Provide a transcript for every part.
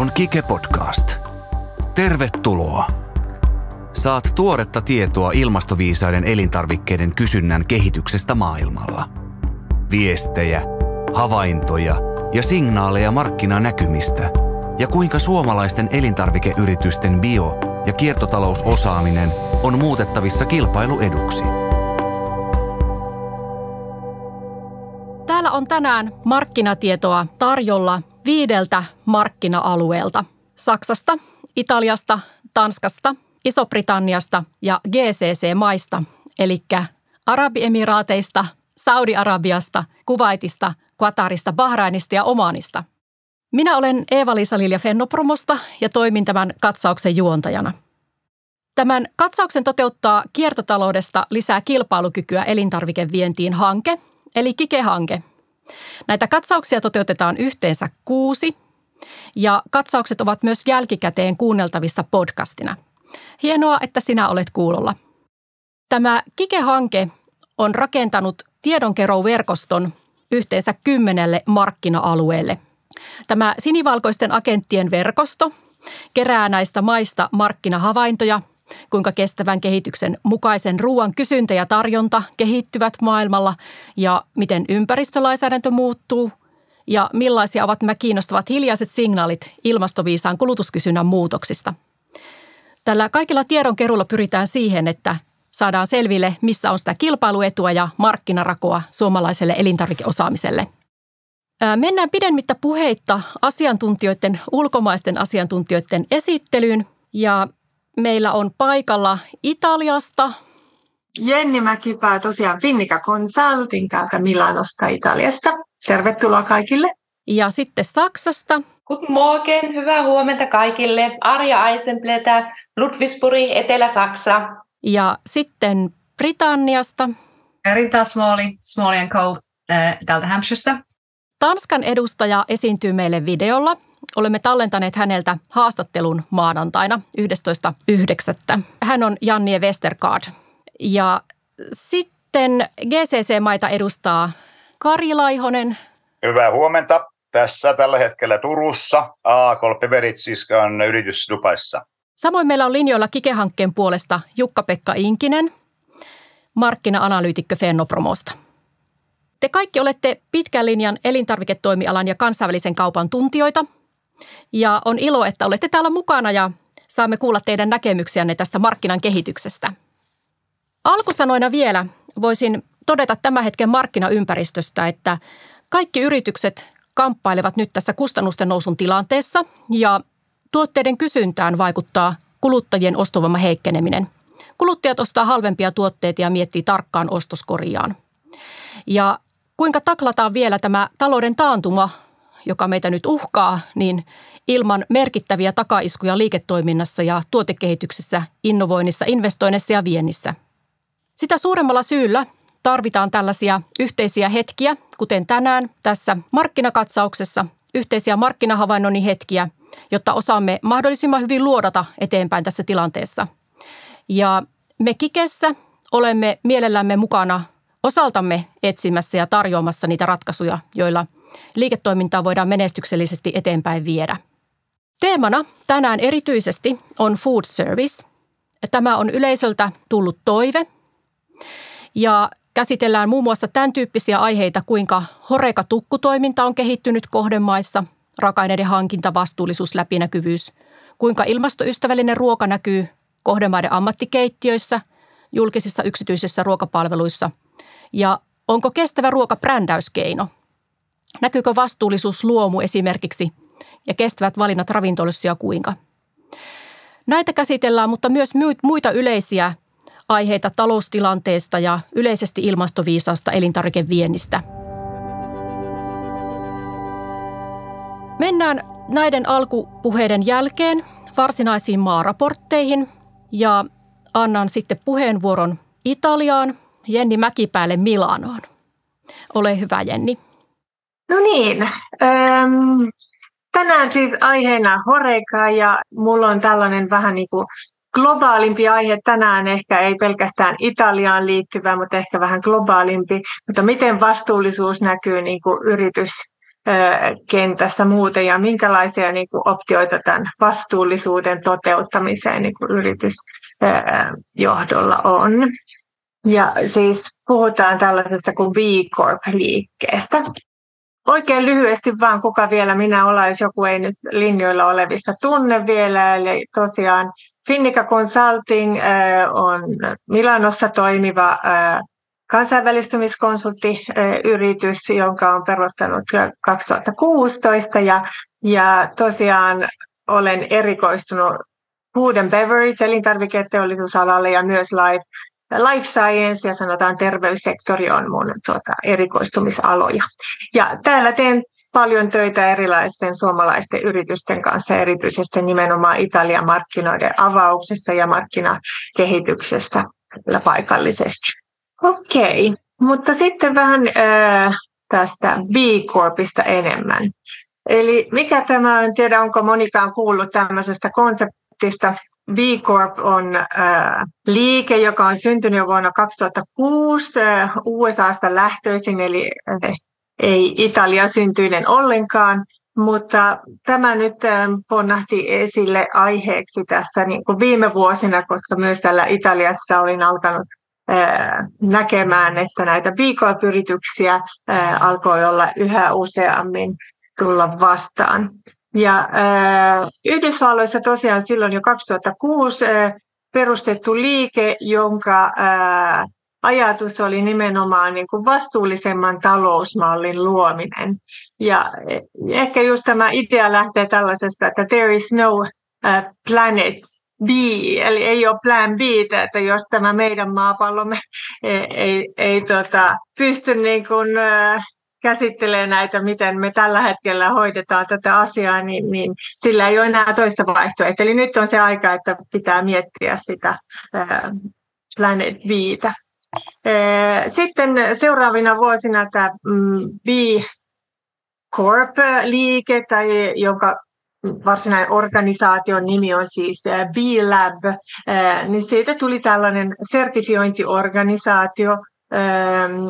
on Kike Podcast. Tervetuloa! Saat tuoretta tietoa ilmastoviisaiden elintarvikkeiden kysynnän kehityksestä maailmalla. Viestejä, havaintoja ja signaaleja markkinanäkymistä ja kuinka suomalaisten elintarvikeyritysten bio- ja kiertotalousosaaminen on muutettavissa kilpailueduksi. Täällä on tänään markkinatietoa tarjolla 5 markkina-alueelta. Saksasta, Italiasta, Tanskasta, Iso-Britanniasta ja GCC-maista, eli Arabiemiraateista, Saudi-Arabiasta, Kuwaitista, Qatarista, Bahrainista ja Omanista. Minä olen Eeva-Liisa Lilja Fennopromosta ja toimin tämän katsauksen juontajana. Tämän katsauksen toteuttaa kiertotaloudesta lisää kilpailukykyä elintarvikevientiin hanke, eli Kike-hanke. Näitä katsauksia toteutetaan yhteensä 6 ja katsaukset ovat myös jälkikäteen kuunneltavissa podcastina. Hienoa, että sinä olet kuulolla. Tämä Kike-hanke on rakentanut tiedonkeruuverkoston yhteensä 10 markkina-alueelle. Tämä sinivalkoisten agenttien verkosto kerää näistä maista markkinahavaintoja, kuinka kestävän kehityksen mukaisen ruoan kysyntä ja tarjonta kehittyvät maailmalla ja miten ympäristölainsäädäntö muuttuu ja millaisia ovat nämä kiinnostavat hiljaiset signaalit ilmastoviisaan kulutuskysynnän muutoksista. Tällä kaikilla tiedonkeruulla pyritään siihen, että saadaan selville, missä on sitä kilpailuetua ja markkinarakoa suomalaiselle elintarvikeosaamiselle. Mennään pidemmittä puheitta ulkomaisten asiantuntijoiden esittelyyn ja meillä on paikalla Italiasta Jenni Mäkipää tosiaan Finnica Consulting täältä Milanosta Italiasta. Tervetuloa kaikille. Ja sitten Saksasta. Guten Morgen, hyvää huomenta kaikille. Arja Eisenblätter, Ludwigsburg, Etelä-Saksa. Ja sitten Britanniasta. Rita Smalley & Co. Täältä Hampshirestä. Tanskan edustaja esiintyy meille videolla. Olemme tallentaneet häneltä haastattelun maanantaina 11.9. Hän on Jannie Westergaard. Ja sitten GCC-maita edustaa Kari Laihonen. Hyvää huomenta. Tässä tällä hetkellä Turussa. A3 Beveragesiskan yritys Dubaissa. Samoin meillä on linjoilla Kike-hankkeen puolesta Jukka-Pekka Inkinen, markkina-analyytikkö Fennopromosta. Te kaikki olette pitkän linjan elintarviketoimialan ja kansainvälisen kaupan tuntijoita. Ja on ilo, että olette täällä mukana ja saamme kuulla teidän näkemyksiänne tästä markkinan kehityksestä. Alkusanoina vielä voisin todeta tämän hetken markkinaympäristöstä, että kaikki yritykset kamppailevat nyt tässä kustannusten nousun tilanteessa ja tuotteiden kysyntään vaikuttaa kuluttajien ostovoiman heikkeneminen. Kuluttajat ostaa halvempia tuotteita ja miettii tarkkaan ostoskoriaan. Ja kuinka taklataan vielä tämä talouden taantuma, joka meitä nyt uhkaa, niin ilman merkittäviä takaiskuja liiketoiminnassa ja tuotekehityksessä, innovoinnissa, investoinnissa ja viennissä. Sitä suuremmalla syyllä tarvitaan tällaisia yhteisiä hetkiä, kuten tänään tässä markkinakatsauksessa, yhteisiä markkinahavainnoinnin hetkiä, jotta osaamme mahdollisimman hyvin luodata eteenpäin tässä tilanteessa. Ja me Kikessä olemme mielellämme mukana osaltamme etsimässä ja tarjoamassa niitä ratkaisuja, joilla liiketoimintaa voidaan menestyksellisesti eteenpäin viedä. Teemana tänään erityisesti on food service. Tämä on yleisöltä tullut toive ja käsitellään muun muassa tämän tyyppisiä aiheita, kuinka Horeca-tukkutoiminta on kehittynyt kohdemaissa, raaka-aineiden hankinta, vastuullisuus, läpinäkyvyys, kuinka ilmastoystävällinen ruoka näkyy kohdemaiden ammattikeittiöissä, julkisissa yksityisissä ruokapalveluissa ja onko kestävä ruoka brändäyskeino? Näkyykö vastuullisuus luomu esimerkiksi ja kestävät valinnat ravintoloissa ja kuinka? Näitä käsitellään, mutta myös muita yleisiä aiheita taloustilanteesta ja yleisesti ilmastoviisaasta elintarvikeviennistä. Mennään näiden alkupuheiden jälkeen varsinaisiin maaraportteihin ja annan sitten puheenvuoron Italiaan, Jenni Mäkipäälle Milanoon. Ole hyvä, Jenni. No niin, tänään siis aiheena Horeca ja mulla on tällainen vähän niin kuin globaalimpi aihe tänään, ehkä ei pelkästään Italiaan liittyvä, mutta ehkä vähän globaalimpi. Mutta miten vastuullisuus näkyy niin kuin kentässä muuten ja minkälaisia niin kuin optioita tämän vastuullisuuden toteuttamiseen niin kuin yritysjohdolla on. Ja siis puhutaan tällaisesta kuin B Corp-liikkeestä. Oikein lyhyesti vaan, kuka vielä minä olen, jos joku ei nyt linjoilla olevista tunne vielä. Eli tosiaan Finnica Consulting on Milanossa toimiva kansainvälistymiskonsulttiyritys, jonka on perustanut 2016. Ja tosiaan olen erikoistunut food and beverage, elintarviketeollisuusalalle ja myös life science ja sanotaan terveyssektori on mun erikoistumisaloja. Ja täällä teen paljon töitä erilaisten suomalaisten yritysten kanssa, erityisesti nimenomaan Italian markkinoiden avauksessa ja markkinakehityksessä paikallisesti. Okei, mutta sitten vähän tästä B Corpista enemmän. Eli mikä tämä on, en tiedä onko monikaan kuullut tämmöisestä konseptista. B Corp on liike, joka on syntynyt jo vuonna 2006 USAsta lähtöisin, eli ei Italia syntyinen ollenkaan, mutta tämä nyt ponnahti esille aiheeksi tässä niin kuin viime vuosina, koska myös täällä Italiassa olin alkanut näkemään, että näitä B Corp-yrityksiä alkoi olla yhä useammin tulla vastaan. Ja Yhdysvalloissa tosiaan silloin jo 2006 perustettu liike, jonka ajatus oli nimenomaan niin kuin vastuullisemman talousmallin luominen. Ja ehkä just tämä idea lähtee tällaisesta, että there is no planet B, eli ei ole plan B, että jos tämä meidän maapallomme ei pysty niin kuin, käsittelee näitä, miten me tällä hetkellä hoidetaan tätä asiaa, niin sillä ei ole enää toista vaihtoehtoa. Eli nyt on se aika, että pitää miettiä sitä Planet B:tä. Sitten seuraavina vuosina tämä B Corp-liike, tai jonka varsinainen organisaation nimi on siis B-Lab, niin siitä tuli tällainen sertifiointiorganisaatio,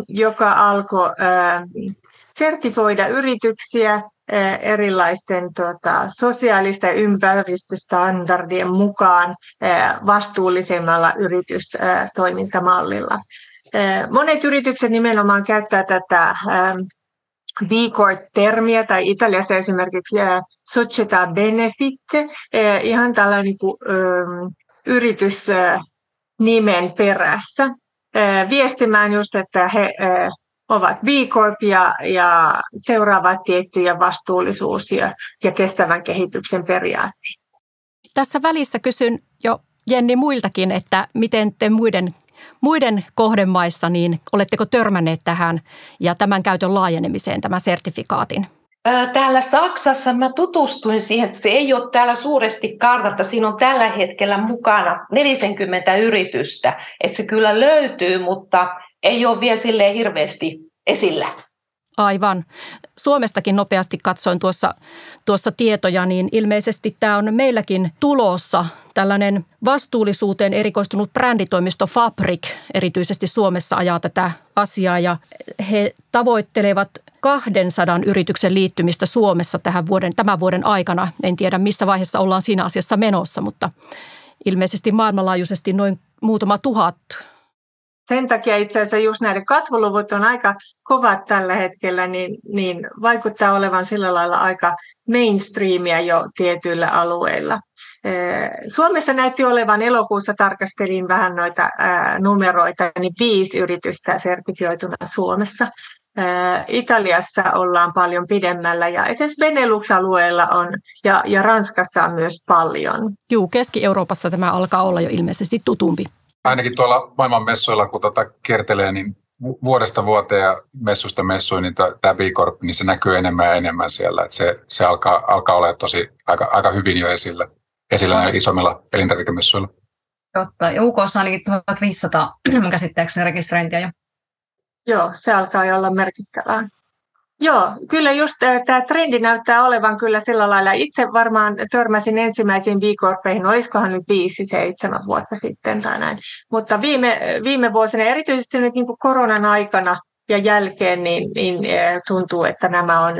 joka alkoi sertifoida yrityksiä erilaisten sosiaalista ja ympäristöstandardien mukaan vastuullisemmalla yritystoimintamallilla. Monet yritykset nimenomaan käyttää tätä B Corp-termiä, tai Italiassa esimerkiksi Società Benefit, ihan tällainen niin kuin, yritysnimen perässä. Viestimään just, että he ovat B Corp ja seuraavat tiettyjä vastuullisuus- ja kestävän kehityksen periaatteita. Tässä välissä kysyn jo Jenni muiltakin, että miten te muiden kohdemaissa, niin oletteko törmänneet tähän ja tämän käytön laajenemiseen, tämän sertifikaatin? Täällä Saksassa mä tutustuin siihen, että se ei ole täällä suuresti kartalla. Siinä on tällä hetkellä mukana 40 yritystä. Että se kyllä löytyy, mutta ei ole vielä silleen hirveästi esillä. Aivan. Suomestakin nopeasti katsoin tuossa tietoja, niin ilmeisesti tämä on meilläkin tulossa. Tällainen vastuullisuuteen erikoistunut bränditoimisto Fabrik erityisesti Suomessa ajaa tätä asiaa ja he tavoittelevat 200 yrityksen liittymistä Suomessa tämän vuoden aikana. En tiedä, missä vaiheessa ollaan siinä asiassa menossa, mutta ilmeisesti maailmanlaajuisesti noin muutama tuhat. Sen takia itse asiassa just näiden kasvuluvut on aika kovat tällä hetkellä, niin vaikuttaa olevan sillä lailla aika mainstreamia jo tietyillä alueilla. Suomessa näytti olevan, elokuussa tarkastelin vähän noita numeroita, niin 5 yritystä sertifioituna Suomessa. Italiassa ollaan paljon pidemmällä ja esimerkiksi Benelux-alueella on ja Ranskassa on myös paljon. Juu, Keski-Euroopassa tämä alkaa olla jo ilmeisesti tutumpi. Ainakin tuolla maailman messuilla, kun kiertelee, niin vuodesta vuoteen ja messusta messuun, niin tämä B Corp, niin se näkyy enemmän ja enemmän siellä. Että se alkaa olla tosi aika hyvin jo esillä näillä isommilla elintarvikemessuilla. Totta, ja UK:ssa ainakin 1500 käsittääkseni rekisteröintiä jo. Joo, se alkaa jo olla merkittävää. Joo, kyllä just tämä trendi näyttää olevan kyllä sillä lailla. Itse varmaan törmäsin ensimmäisiin B Corpeihin, olisikohan nyt 5-7 vuotta sitten tai näin. Mutta viime vuosina, erityisesti nyt niin kuin koronan aikana ja jälkeen niin tuntuu, että nämä on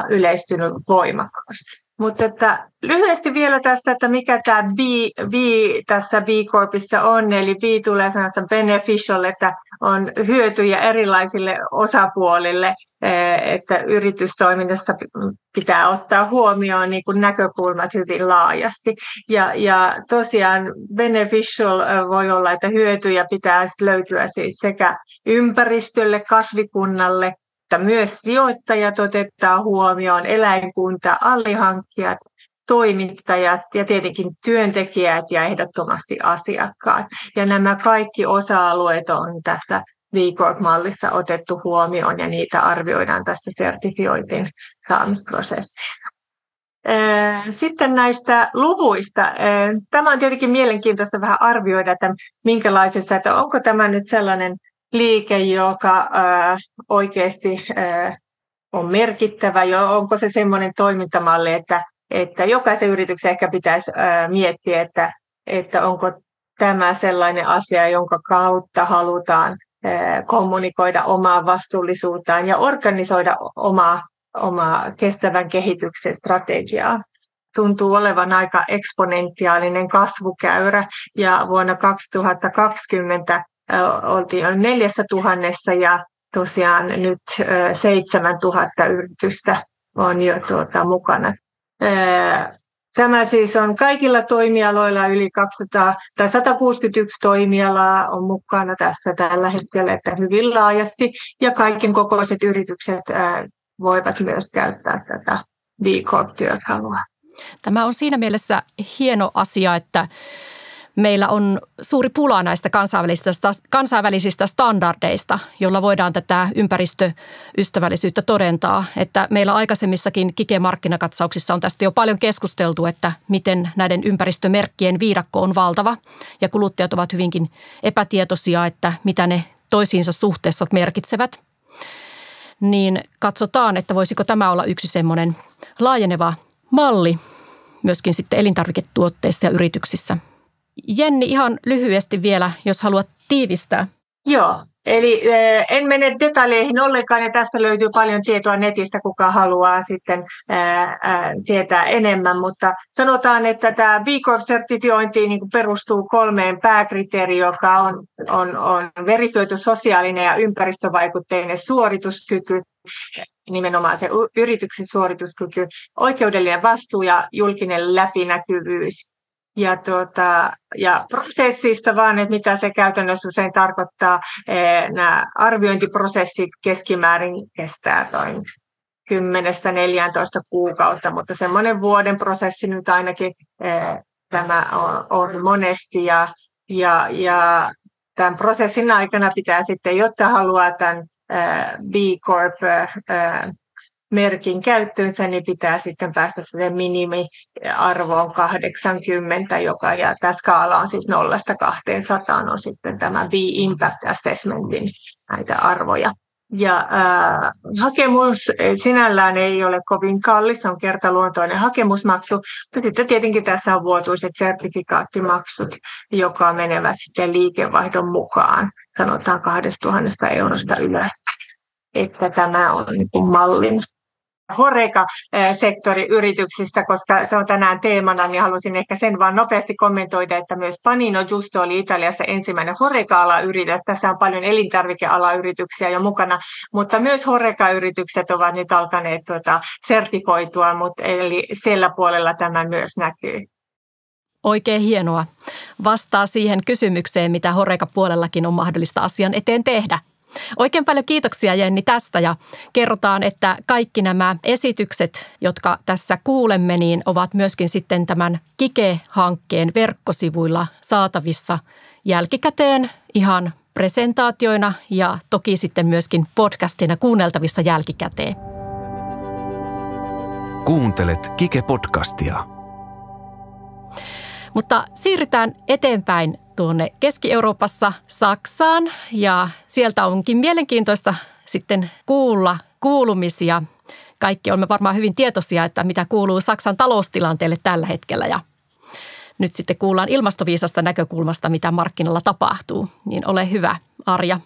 yleistynyt voimakkaasti. Mutta että lyhyesti vielä tästä, että mikä tämä B tässä B Corpissa on, eli B tulee sanasta beneficial, että on hyötyjä erilaisille osapuolille, että yritystoiminnassa pitää ottaa huomioon niin kuin näkökulmat hyvin laajasti. Ja tosiaan beneficial voi olla, että hyötyjä pitää löytyä siis sekä ympäristölle, kasvikunnalle, mutta myös sijoittajat otetaan huomioon, eläinkunta, alihankkijat, toimittajat ja tietenkin työntekijät ja ehdottomasti asiakkaat. Ja nämä kaikki osa-alueet on tässä B Corp-mallissa otettu huomioon ja niitä arvioidaan tässä sertifiointin saamisprosessissa. Sitten näistä luvuista. Tämä on tietenkin mielenkiintoista vähän arvioida, että minkälaisessa, että onko tämä nyt sellainen liike, joka oikeasti on merkittävä, ja onko se semmoinen toimintamalli, että jokaisen yrityksen ehkä pitäisi miettiä, että onko tämä sellainen asia, jonka kautta halutaan kommunikoida omaa vastuullisuuttaan ja organisoida omaa kestävän kehityksen strategiaa. Tuntuu olevan aika eksponentiaalinen kasvukäyrä, ja vuonna 2020 oltiin jo 4 000 ja tosiaan nyt 7 000 yritystä on jo mukana. Tämä siis on kaikilla toimialoilla yli 161 toimialaa on mukana tässä tällä hetkellä, että hyvin laajasti, ja kaiken kokoiset yritykset voivat myös käyttää tätä B Corp-työkalua. Tämä on siinä mielessä hieno asia, että meillä on suuri pula näistä kansainvälisistä standardeista, joilla voidaan tätä ympäristöystävällisyyttä todentaa. Että meillä aikaisemmissakin Kike-markkinakatsauksissa on tästä jo paljon keskusteltu, että miten näiden ympäristömerkkien viidakko on valtava. Ja kuluttajat ovat hyvinkin epätietoisia, että mitä ne toisiinsa suhteessa merkitsevät. Niin katsotaan, että voisiko tämä olla yksi semmoinen laajeneva malli myöskin sitten elintarviketuotteissa ja yrityksissä. Jenni, ihan lyhyesti vielä, jos haluat tiivistää. Joo, eli en mene detaljeihin ollenkaan, ja tästä löytyy paljon tietoa netistä, kuka haluaa sitten tietää enemmän, mutta sanotaan, että tämä B Corp-sertifiointi niin perustuu 3 pääkriteeriin, joka on verifioitu sosiaalinen ja ympäristövaikutteinen suorituskyky, nimenomaan se yrityksen suorituskyky, oikeudellinen vastuu ja julkinen läpinäkyvyys. Ja prosessista vaan, että mitä se käytännössä usein tarkoittaa. Nämä arviointiprosessit keskimäärin kestää 10-14 kuukautta, mutta semmoinen vuoden prosessi nyt ainakin tämä on monesti. Ja tämän prosessin aikana pitää sitten, jotta haluaa tämän B Corp merkin käyttöönsä, niin pitää sitten päästä siihen minimiarvoon 80, ja tämä skaala on siis 0-200 on sitten tämä B Impact Assessmentin näitä arvoja. Ja hakemus sinällään ei ole kovin kallis, se on kertaluontoinen hakemusmaksu, mutta sitten tietenkin tässä on vuotuiset sertifikaattimaksut, joka menevät sitten liikevaihdon mukaan, sanotaan 2 000 eurosta ylös, että tämä on niin kuin mallin. Horeca-sektoriyrityksistä, koska se on tänään teemana, niin halusin ehkä sen vaan nopeasti kommentoida, että myös Panino Justo oli Italiassa ensimmäinen Horeca-alayritys. Tässä on paljon elintarvikealayrityksiä jo mukana, mutta myös Horeca-yritykset ovat nyt alkaneet sertifioitua, eli siellä puolella tämä myös näkyy. Oikein hienoa. Vastaa siihen kysymykseen, mitä Horeca-puolellakin on mahdollista asian eteen tehdä. Oikein paljon kiitoksia, Jenni, tästä, ja kerrotaan, että kaikki nämä esitykset, jotka tässä kuulemme, niin ovat myöskin sitten tämän Kike-hankkeen verkkosivuilla saatavissa jälkikäteen ihan presentaatioina ja toki sitten myöskin podcastina kuunneltavissa jälkikäteen. Kuuntelet Kike-podcastia. Mutta siirrytään eteenpäin tuonne Keski-Euroopassa Saksaan, ja sieltä onkin mielenkiintoista sitten kuulla kuulumisia. Kaikki olemme varmaan hyvin tietoisia, että mitä kuuluu Saksan taloustilanteelle tällä hetkellä, ja nyt sitten kuullaan ilmastoviisasta näkökulmasta, mitä markkinoilla tapahtuu. Niin ole hyvä, Arja.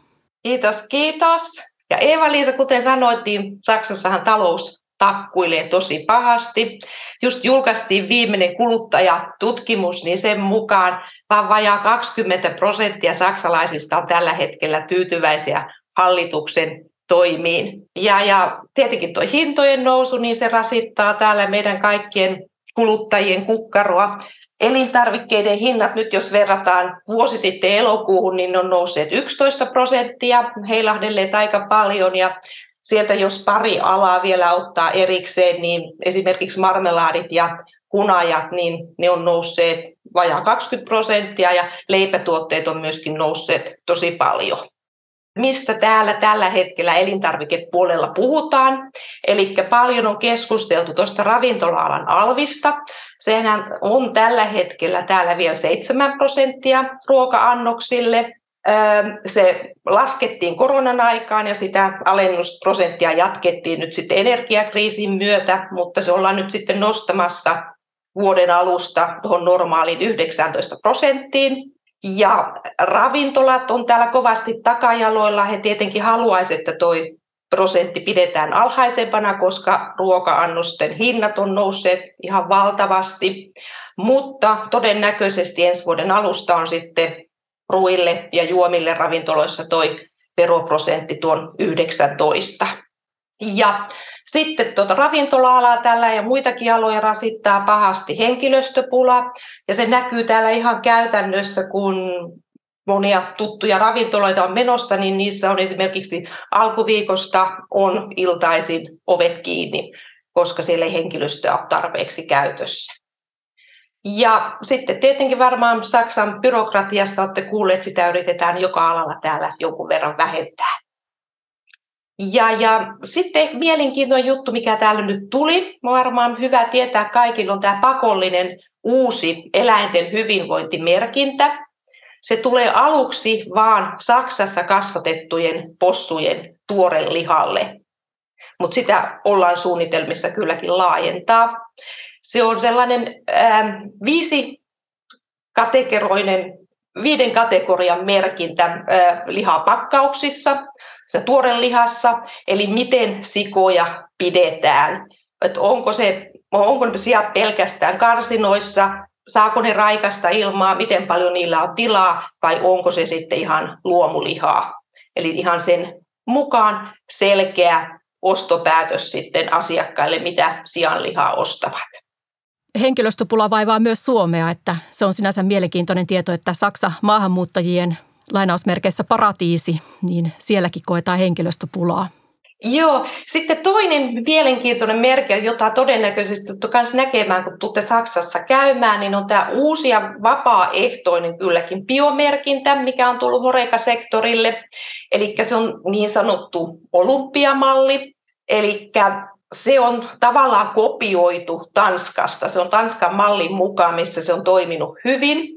Kiitos. Ja Eeva-Liisa, kuten sanoit, niin Saksassahan talous takkuilee tosi pahasti. Just julkaistiin viimeinen kuluttajatutkimus, niin sen mukaan vaan vajaa 20% saksalaisista on tällä hetkellä tyytyväisiä hallituksen toimiin. Ja tietenkin tuo hintojen nousu, niin se rasittaa täällä meidän kaikkien kuluttajien kukkaroa. Elintarvikkeiden hinnat nyt, jos verrataan vuosi sitten elokuuhun, niin ne on nousseet 11%, heilahdelleet aika paljon. Ja sieltä jos pari alaa vielä ottaa erikseen, niin esimerkiksi marmelaadit ja hunajat, niin ne on nousseet vajaa 20% ja leipätuotteet on myöskin nousseet tosi paljon. Mistä täällä tällä hetkellä elintarvikepuolella puhutaan? Eli paljon on keskusteltu tuosta ravintola-alan alvista. Sehän on tällä hetkellä täällä vielä 7% ruoka-annoksille. Se laskettiin koronan aikaan ja sitä alennusprosenttia jatkettiin nyt sitten energiakriisin myötä, mutta se ollaan nyt sitten nostamassa vuoden alusta tuohon normaaliin 19%. Ja ravintolat on täällä kovasti takajaloilla. He tietenkin haluaisivat, että tuo prosentti pidetään alhaisempana, koska ruoka-annosten hinnat on nousseet ihan valtavasti. Mutta todennäköisesti ensi vuoden alusta on sitten ruuille ja juomille ravintoloissa toi veroprosentti tuon 19. Ja sitten ravintola-alaa tällä ja muitakin aloja rasittaa pahasti henkilöstöpula. Ja se näkyy täällä ihan käytännössä, kun monia tuttuja ravintoloita on menossa, niin niissä on esimerkiksi alkuviikosta on iltaisin ovet kiinni, koska siellä ei henkilöstöä ole tarpeeksi käytössä. Ja sitten tietenkin varmaan Saksan byrokratiasta olette kuulleet, että sitä yritetään joka alalla täällä jonkun verran vähentää. Ja sitten mielenkiintoinen juttu, mikä täällä nyt tuli, varmaan hyvä tietää kaikille, on tämä pakollinen uusi eläinten hyvinvointimerkintä. Se tulee aluksi vaan Saksassa kasvatettujen possujen tuorelihalle, mutta sitä ollaan suunnitelmissa kylläkin laajentaa. Se on sellainen 5 kategorian merkintä lihapakkauksissa, se tuorelihassa, eli miten sikoja pidetään. Että onko ne sijat pelkästään karsinoissa, saako ne raikasta ilmaa, miten paljon niillä on tilaa, vai onko se sitten ihan luomulihaa. Eli ihan sen mukaan selkeä ostopäätös sitten asiakkaille, mitä sianlihaa ostavat. Henkilöstöpula vaivaa myös Suomea, että se on sinänsä mielenkiintoinen tieto, että Saksa maahanmuuttajien lainausmerkeissä paratiisi, niin sielläkin koetaan henkilöstöpulaa. Joo, sitten toinen mielenkiintoinen merkki, jota todennäköisesti tulette myös näkemään, kun tulette Saksassa käymään, niin on tämä uusi ja vapaaehtoinen kylläkin biomerkintä, mikä on tullut Horeca-sektorille. Eli se on niin sanottu olympiamalli, eli se on tavallaan kopioitu Tanskasta. Se on Tanskan mallin mukaan, missä se on toiminut hyvin.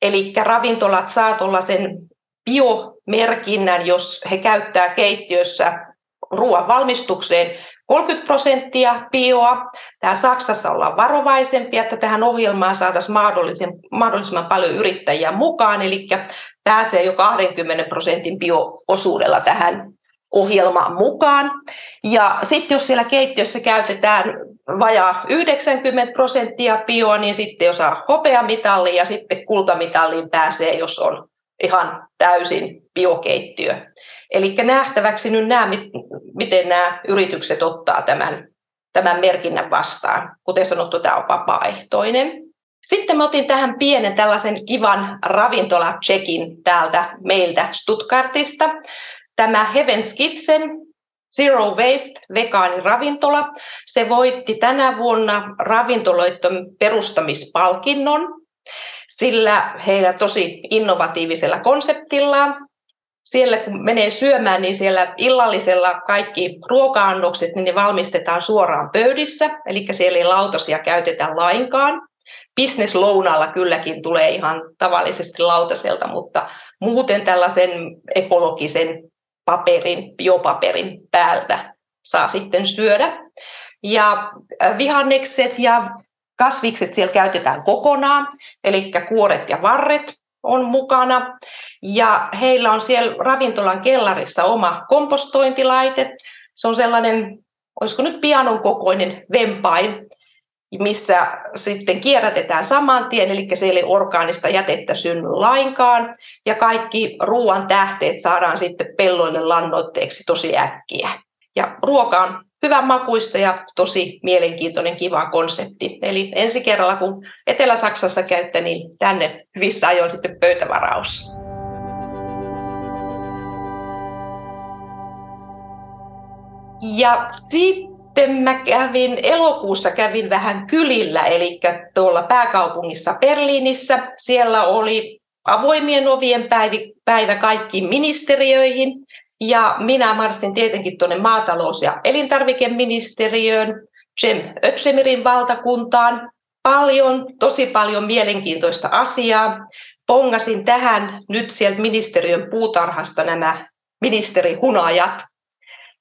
Eli ravintolat saa tuollaisen biomerkinnän, jos he käyttää keittiössä ruoan valmistukseen 30% bioa. Täällä Saksassa ollaan varovaisempia, että tähän ohjelmaan saataisiin mahdollisimman paljon yrittäjiä mukaan. Eli pääsee jo 20% bio-osuudella tähän ohjelmaan mukaan. Ja sitten jos siellä keittiössä käytetään vajaa 90% bioa, niin sitten jo saa hopeamitalli ja sitten kultamitalliin pääsee, jos on ihan täysin biokeittiö. Eli nähtäväksi nyt miten nämä yritykset ottaa tämän merkinnän vastaan. Kuten sanottu, tämä on vapaaehtoinen. Sitten mä otin tähän pienen tällaisen kivan ravintola-checkin täältä meiltä Stuttgartista. Tämä Heaven's Kitchen Zero Waste vegaaniravintola, se voitti tänä vuonna ravintoloiden perustamispalkinnon, sillä heillä tosi innovatiivisella konseptillaan. Siellä kun menee syömään, niin siellä illallisella kaikki ruoka-annokset, niin ne valmistetaan suoraan pöydissä, eli siellä ei lautasia käytetä lainkaan. Business-lounaalla kylläkin tulee ihan tavallisesti lautaselta, mutta muuten tällaisen ekologisen biopaperin päältä saa sitten syödä. Ja vihannekset ja kasvikset siellä käytetään kokonaan, eli kuoret ja varret. on mukana ja heillä on siellä ravintolan kellarissa oma kompostointilaite. Se on sellainen, olisiko nyt pianon kokoinen vempain, missä sitten kierrätetään saman tien, eli siellä ei orgaanista jätettä synny lainkaan, ja kaikki ruoan tähteet saadaan sitten pelloille lannoitteeksi tosi äkkiä. Ja ruoka on hyvän makuista ja tosi mielenkiintoinen, kiva konsepti. Eli ensi kerralla, kun Etelä-Saksassa käytte, niin tänne hyvissä ajoin sitten pöytävaraus. Ja sitten mä elokuussa kävin vähän kylillä, eli tuolla pääkaupungissa Berliinissä. Siellä oli avoimien ovien päivä kaikkiin ministeriöihin. Ja minä marssin tietenkin tuonne maatalous- ja elintarvikeministeriöön, Cem Özdemirin valtakuntaan. Tosi paljon mielenkiintoista asiaa. Pongasin tähän nyt sieltä ministeriön puutarhasta nämä ministerihunajat.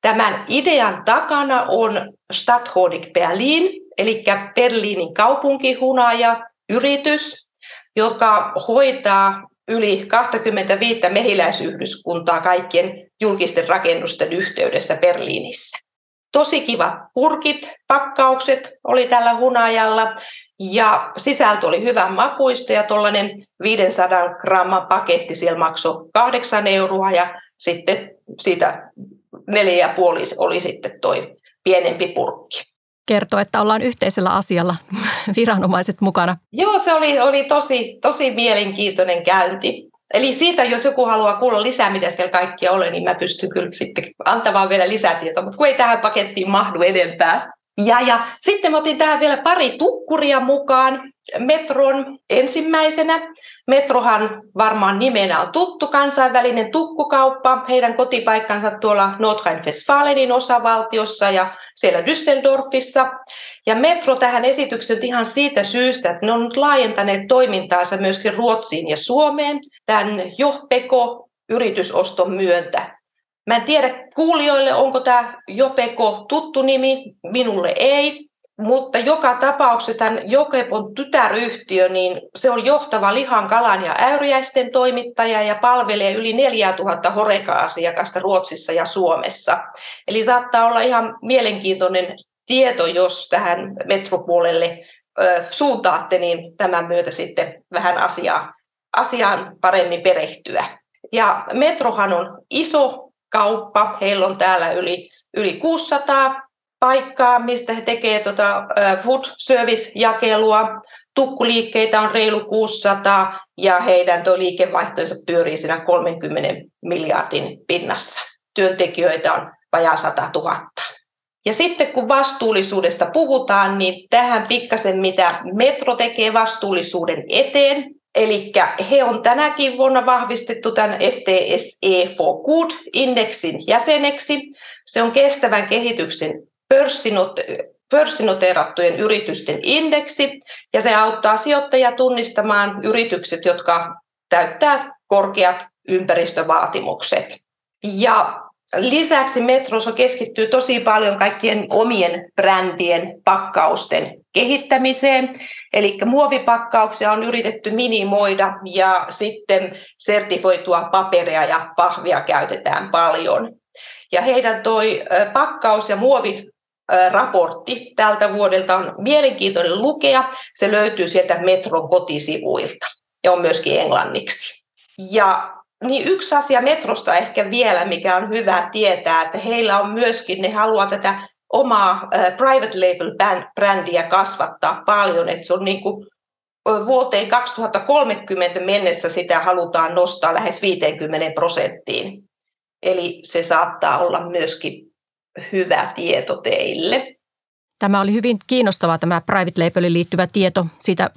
Tämän idean takana on Stadthonig Berlin, eli Berliinin kaupunkihunaja, yritys, joka hoitaa yli 25 mehiläisyhdyskuntaa kaikkien julkisten rakennusten yhteydessä Berliinissä. Tosi kivat purkit, pakkaukset oli tällä hunajalla ja sisältö oli hyvän makuista ja tuollainen 500 gramman paketti siellä maksoi 8 € ja sitten siitä 4,5 oli sitten toi pienempi purkki. Kertoo, että ollaan yhteisellä asialla, viranomaiset mukana. Joo, se oli tosi mielenkiintoinen käynti. Eli siitä, jos joku haluaa kuulla lisää, mitä siellä kaikkia ole, niin mä pystyn kyllä sitten antamaan vielä lisätietoa, mutta kun ei tähän pakettiin mahdu enempää. Ja sitten mä otin tähän vielä pari tukkuria mukaan. Metron ensimmäisenä. Metrohan varmaan nimenä on tuttu, kansainvälinen tukkukauppa. Heidän kotipaikkansa tuolla Nordrhein-Westfalenin osavaltiossa ja siellä Düsseldorfissa. Ja Metro tähän esitykseen ihan siitä syystä, että ne on nyt laajentaneet toimintaansa myöskin Ruotsiin ja Suomeen tämän Jopeko-yritysoston myöntä. Mä en tiedä kuulijoille, onko tämä Jopeko tuttu nimi, minulle ei. Mutta joka tapauksessa tämän Jopekon tytäryhtiö, niin se on johtava lihan, kalan ja äyriäisten toimittaja ja palvelee yli 4000 Horeca-asiakasta Ruotsissa ja Suomessa. Eli saattaa olla ihan mielenkiintoinen tieto, jos tähän metropuolelle suuntaatte, niin tämän myötä sitten vähän asiaan paremmin perehtyä. Ja Metrohan on iso kauppa, heillä on täällä yli 600 paikkaa, mistä he tekevät food service-jakelua. Tukkuliikkeitä on reilu 600 ja heidän liikevaihtonsa pyörii siinä 30 miljardin pinnassa. Työntekijöitä on vajaa 100 000. Ja sitten kun vastuullisuudesta puhutaan, niin tähän pikkasen mitä Metro tekee vastuullisuuden eteen. Eli he on tänäkin vuonna vahvistettu tämän FTSE for Good-indeksin jäseneksi. Se on kestävän kehityksen pörssinoteerattujen yritysten indeksi, ja se auttaa sijoittajia tunnistamaan yritykset, jotka täyttää korkeat ympäristövaatimukset. Ja lisäksi Metrossa keskittyy tosi paljon kaikkien omien brändien pakkausten kehittämiseen. Eli muovipakkauksia on yritetty minimoida ja sitten sertifoitua paperia ja pahvia käytetään paljon. Ja heidän pakkaus- ja muoviraportti tältä vuodelta on mielenkiintoinen lukea. Se löytyy sieltä Metron kotisivuilta ja on myöskin englanniksi. Ja niin yksi asia Metrosta ehkä vielä, mikä on hyvä tietää, että heillä on myöskin, ne haluaa tätä omaa private label-brändiä kasvattaa paljon, että se on niin kuin vuoteen 2030 mennessä sitä halutaan nostaa lähes 50%. Eli se saattaa olla myöskin hyvä tieto teille. Tämä oli hyvin kiinnostavaa tämä private labeliin liittyvä tieto. Siitä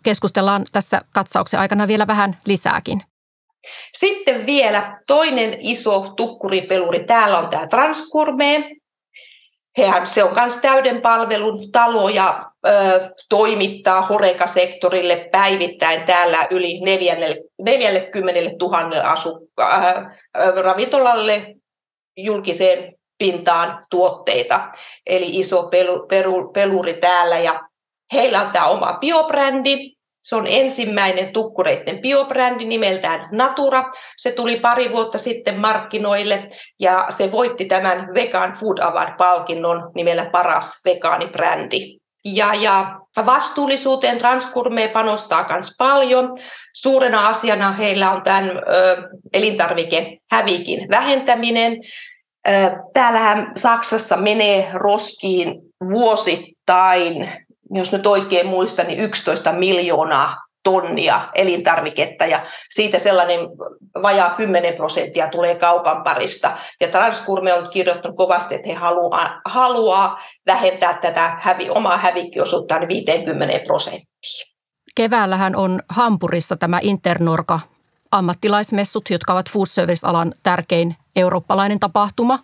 keskustellaan tässä katsauksen aikana vielä vähän lisääkin. Sitten vielä toinen iso tukkuripeluri. Täällä on tämä Transgourmet. Se on myös täyden palvelun talo ja toimittaa Horeca-sektorille päivittäin täällä yli 40 000 ravintolalle julkiseen pintaan tuotteita. Eli iso peluri täällä ja heillä on tämä oma biobrändi. Se on ensimmäinen tukkureiden biobrändi nimeltään Natura. Se tuli pari vuotta sitten markkinoille ja se voitti tämän Vegan Food Award-palkinnon nimellä paras vegaanibrändi. Ja vastuullisuuteen Transgourmet panostaa myös paljon. Suurena asiana heillä on tämän elintarvikehävikin vähentäminen. Täällähän Saksassa menee roskiin vuosittain, jos nyt oikein muistan, niin 11 miljoonaa tonnia elintarviketta ja siitä sellainen vajaa 10% tulee kaupan parista. Ja Transgourmet on kirjoittanut kovasti, että he haluaa vähentää tätä omaa hävikkiosuuttaan 50%. Keväällähän on Hampurissa tämä Internorga ammattilaismessut, jotka ovat food service-alan tärkein eurooppalainen tapahtuma.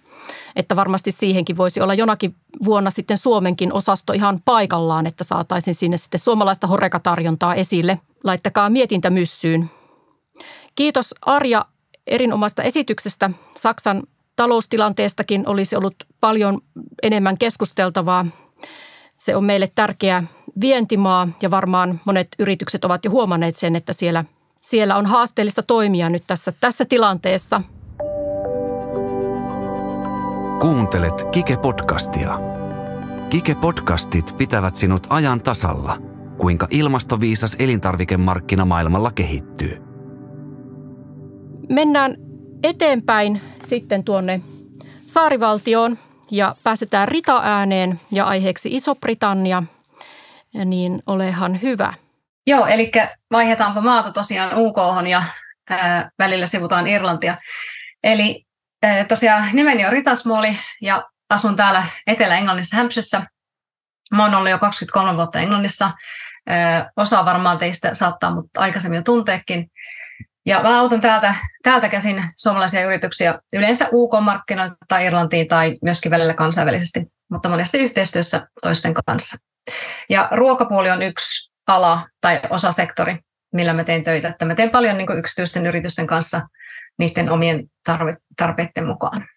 Että varmasti siihenkin voisi olla jonakin vuonna sitten Suomenkin osasto ihan paikallaan, että saataisiin sinne sitten suomalaista Horeca-tarjontaa esille. Laittakaa mietintä myssyyn. Kiitos Arja erinomaista esityksestä. Saksan taloustilanteestakin olisi ollut paljon enemmän keskusteltavaa. Se on meille tärkeä vientimaa ja varmaan monet yritykset ovat jo huomanneet sen, että siellä on haasteellista toimia nyt tässä tilanteessa. Kuuntelet Kike-podcastia. Kike-podcastit pitävät sinut ajan tasalla, kuinka ilmastoviisas elintarvikemarkkina maailmalla kehittyy. Mennään eteenpäin sitten tuonne saarivaltioon ja pääsetään Rita-ääneen ja aiheeksi Iso-Britannia, niin olehan hyvä. Joo, eli vaihdetaanpa maata tosiaan UK:hon ja välillä sivutaan Irlantia. Eli tosiaan nimeni on Rita Smalley ja asun täällä Etelä-Englannissa Hampshiressa. Mä oon ollut jo 23 vuotta Englannissa. Osa varmaan teistä saattaa mut aikaisemmin jo tunteekin. Ja mä autan täältä käsin suomalaisia yrityksiä yleensä UK-markkinoilta tai Irlantiin tai myöskin välillä kansainvälisesti, mutta monesti yhteistyössä toisten kanssa. Ja ruokapuoli on yksi ala tai osasektori, millä mä teen töitä. Että mä teen paljon niin kuin yksityisten yritysten kanssa niiden omien tarpeiden mukaan.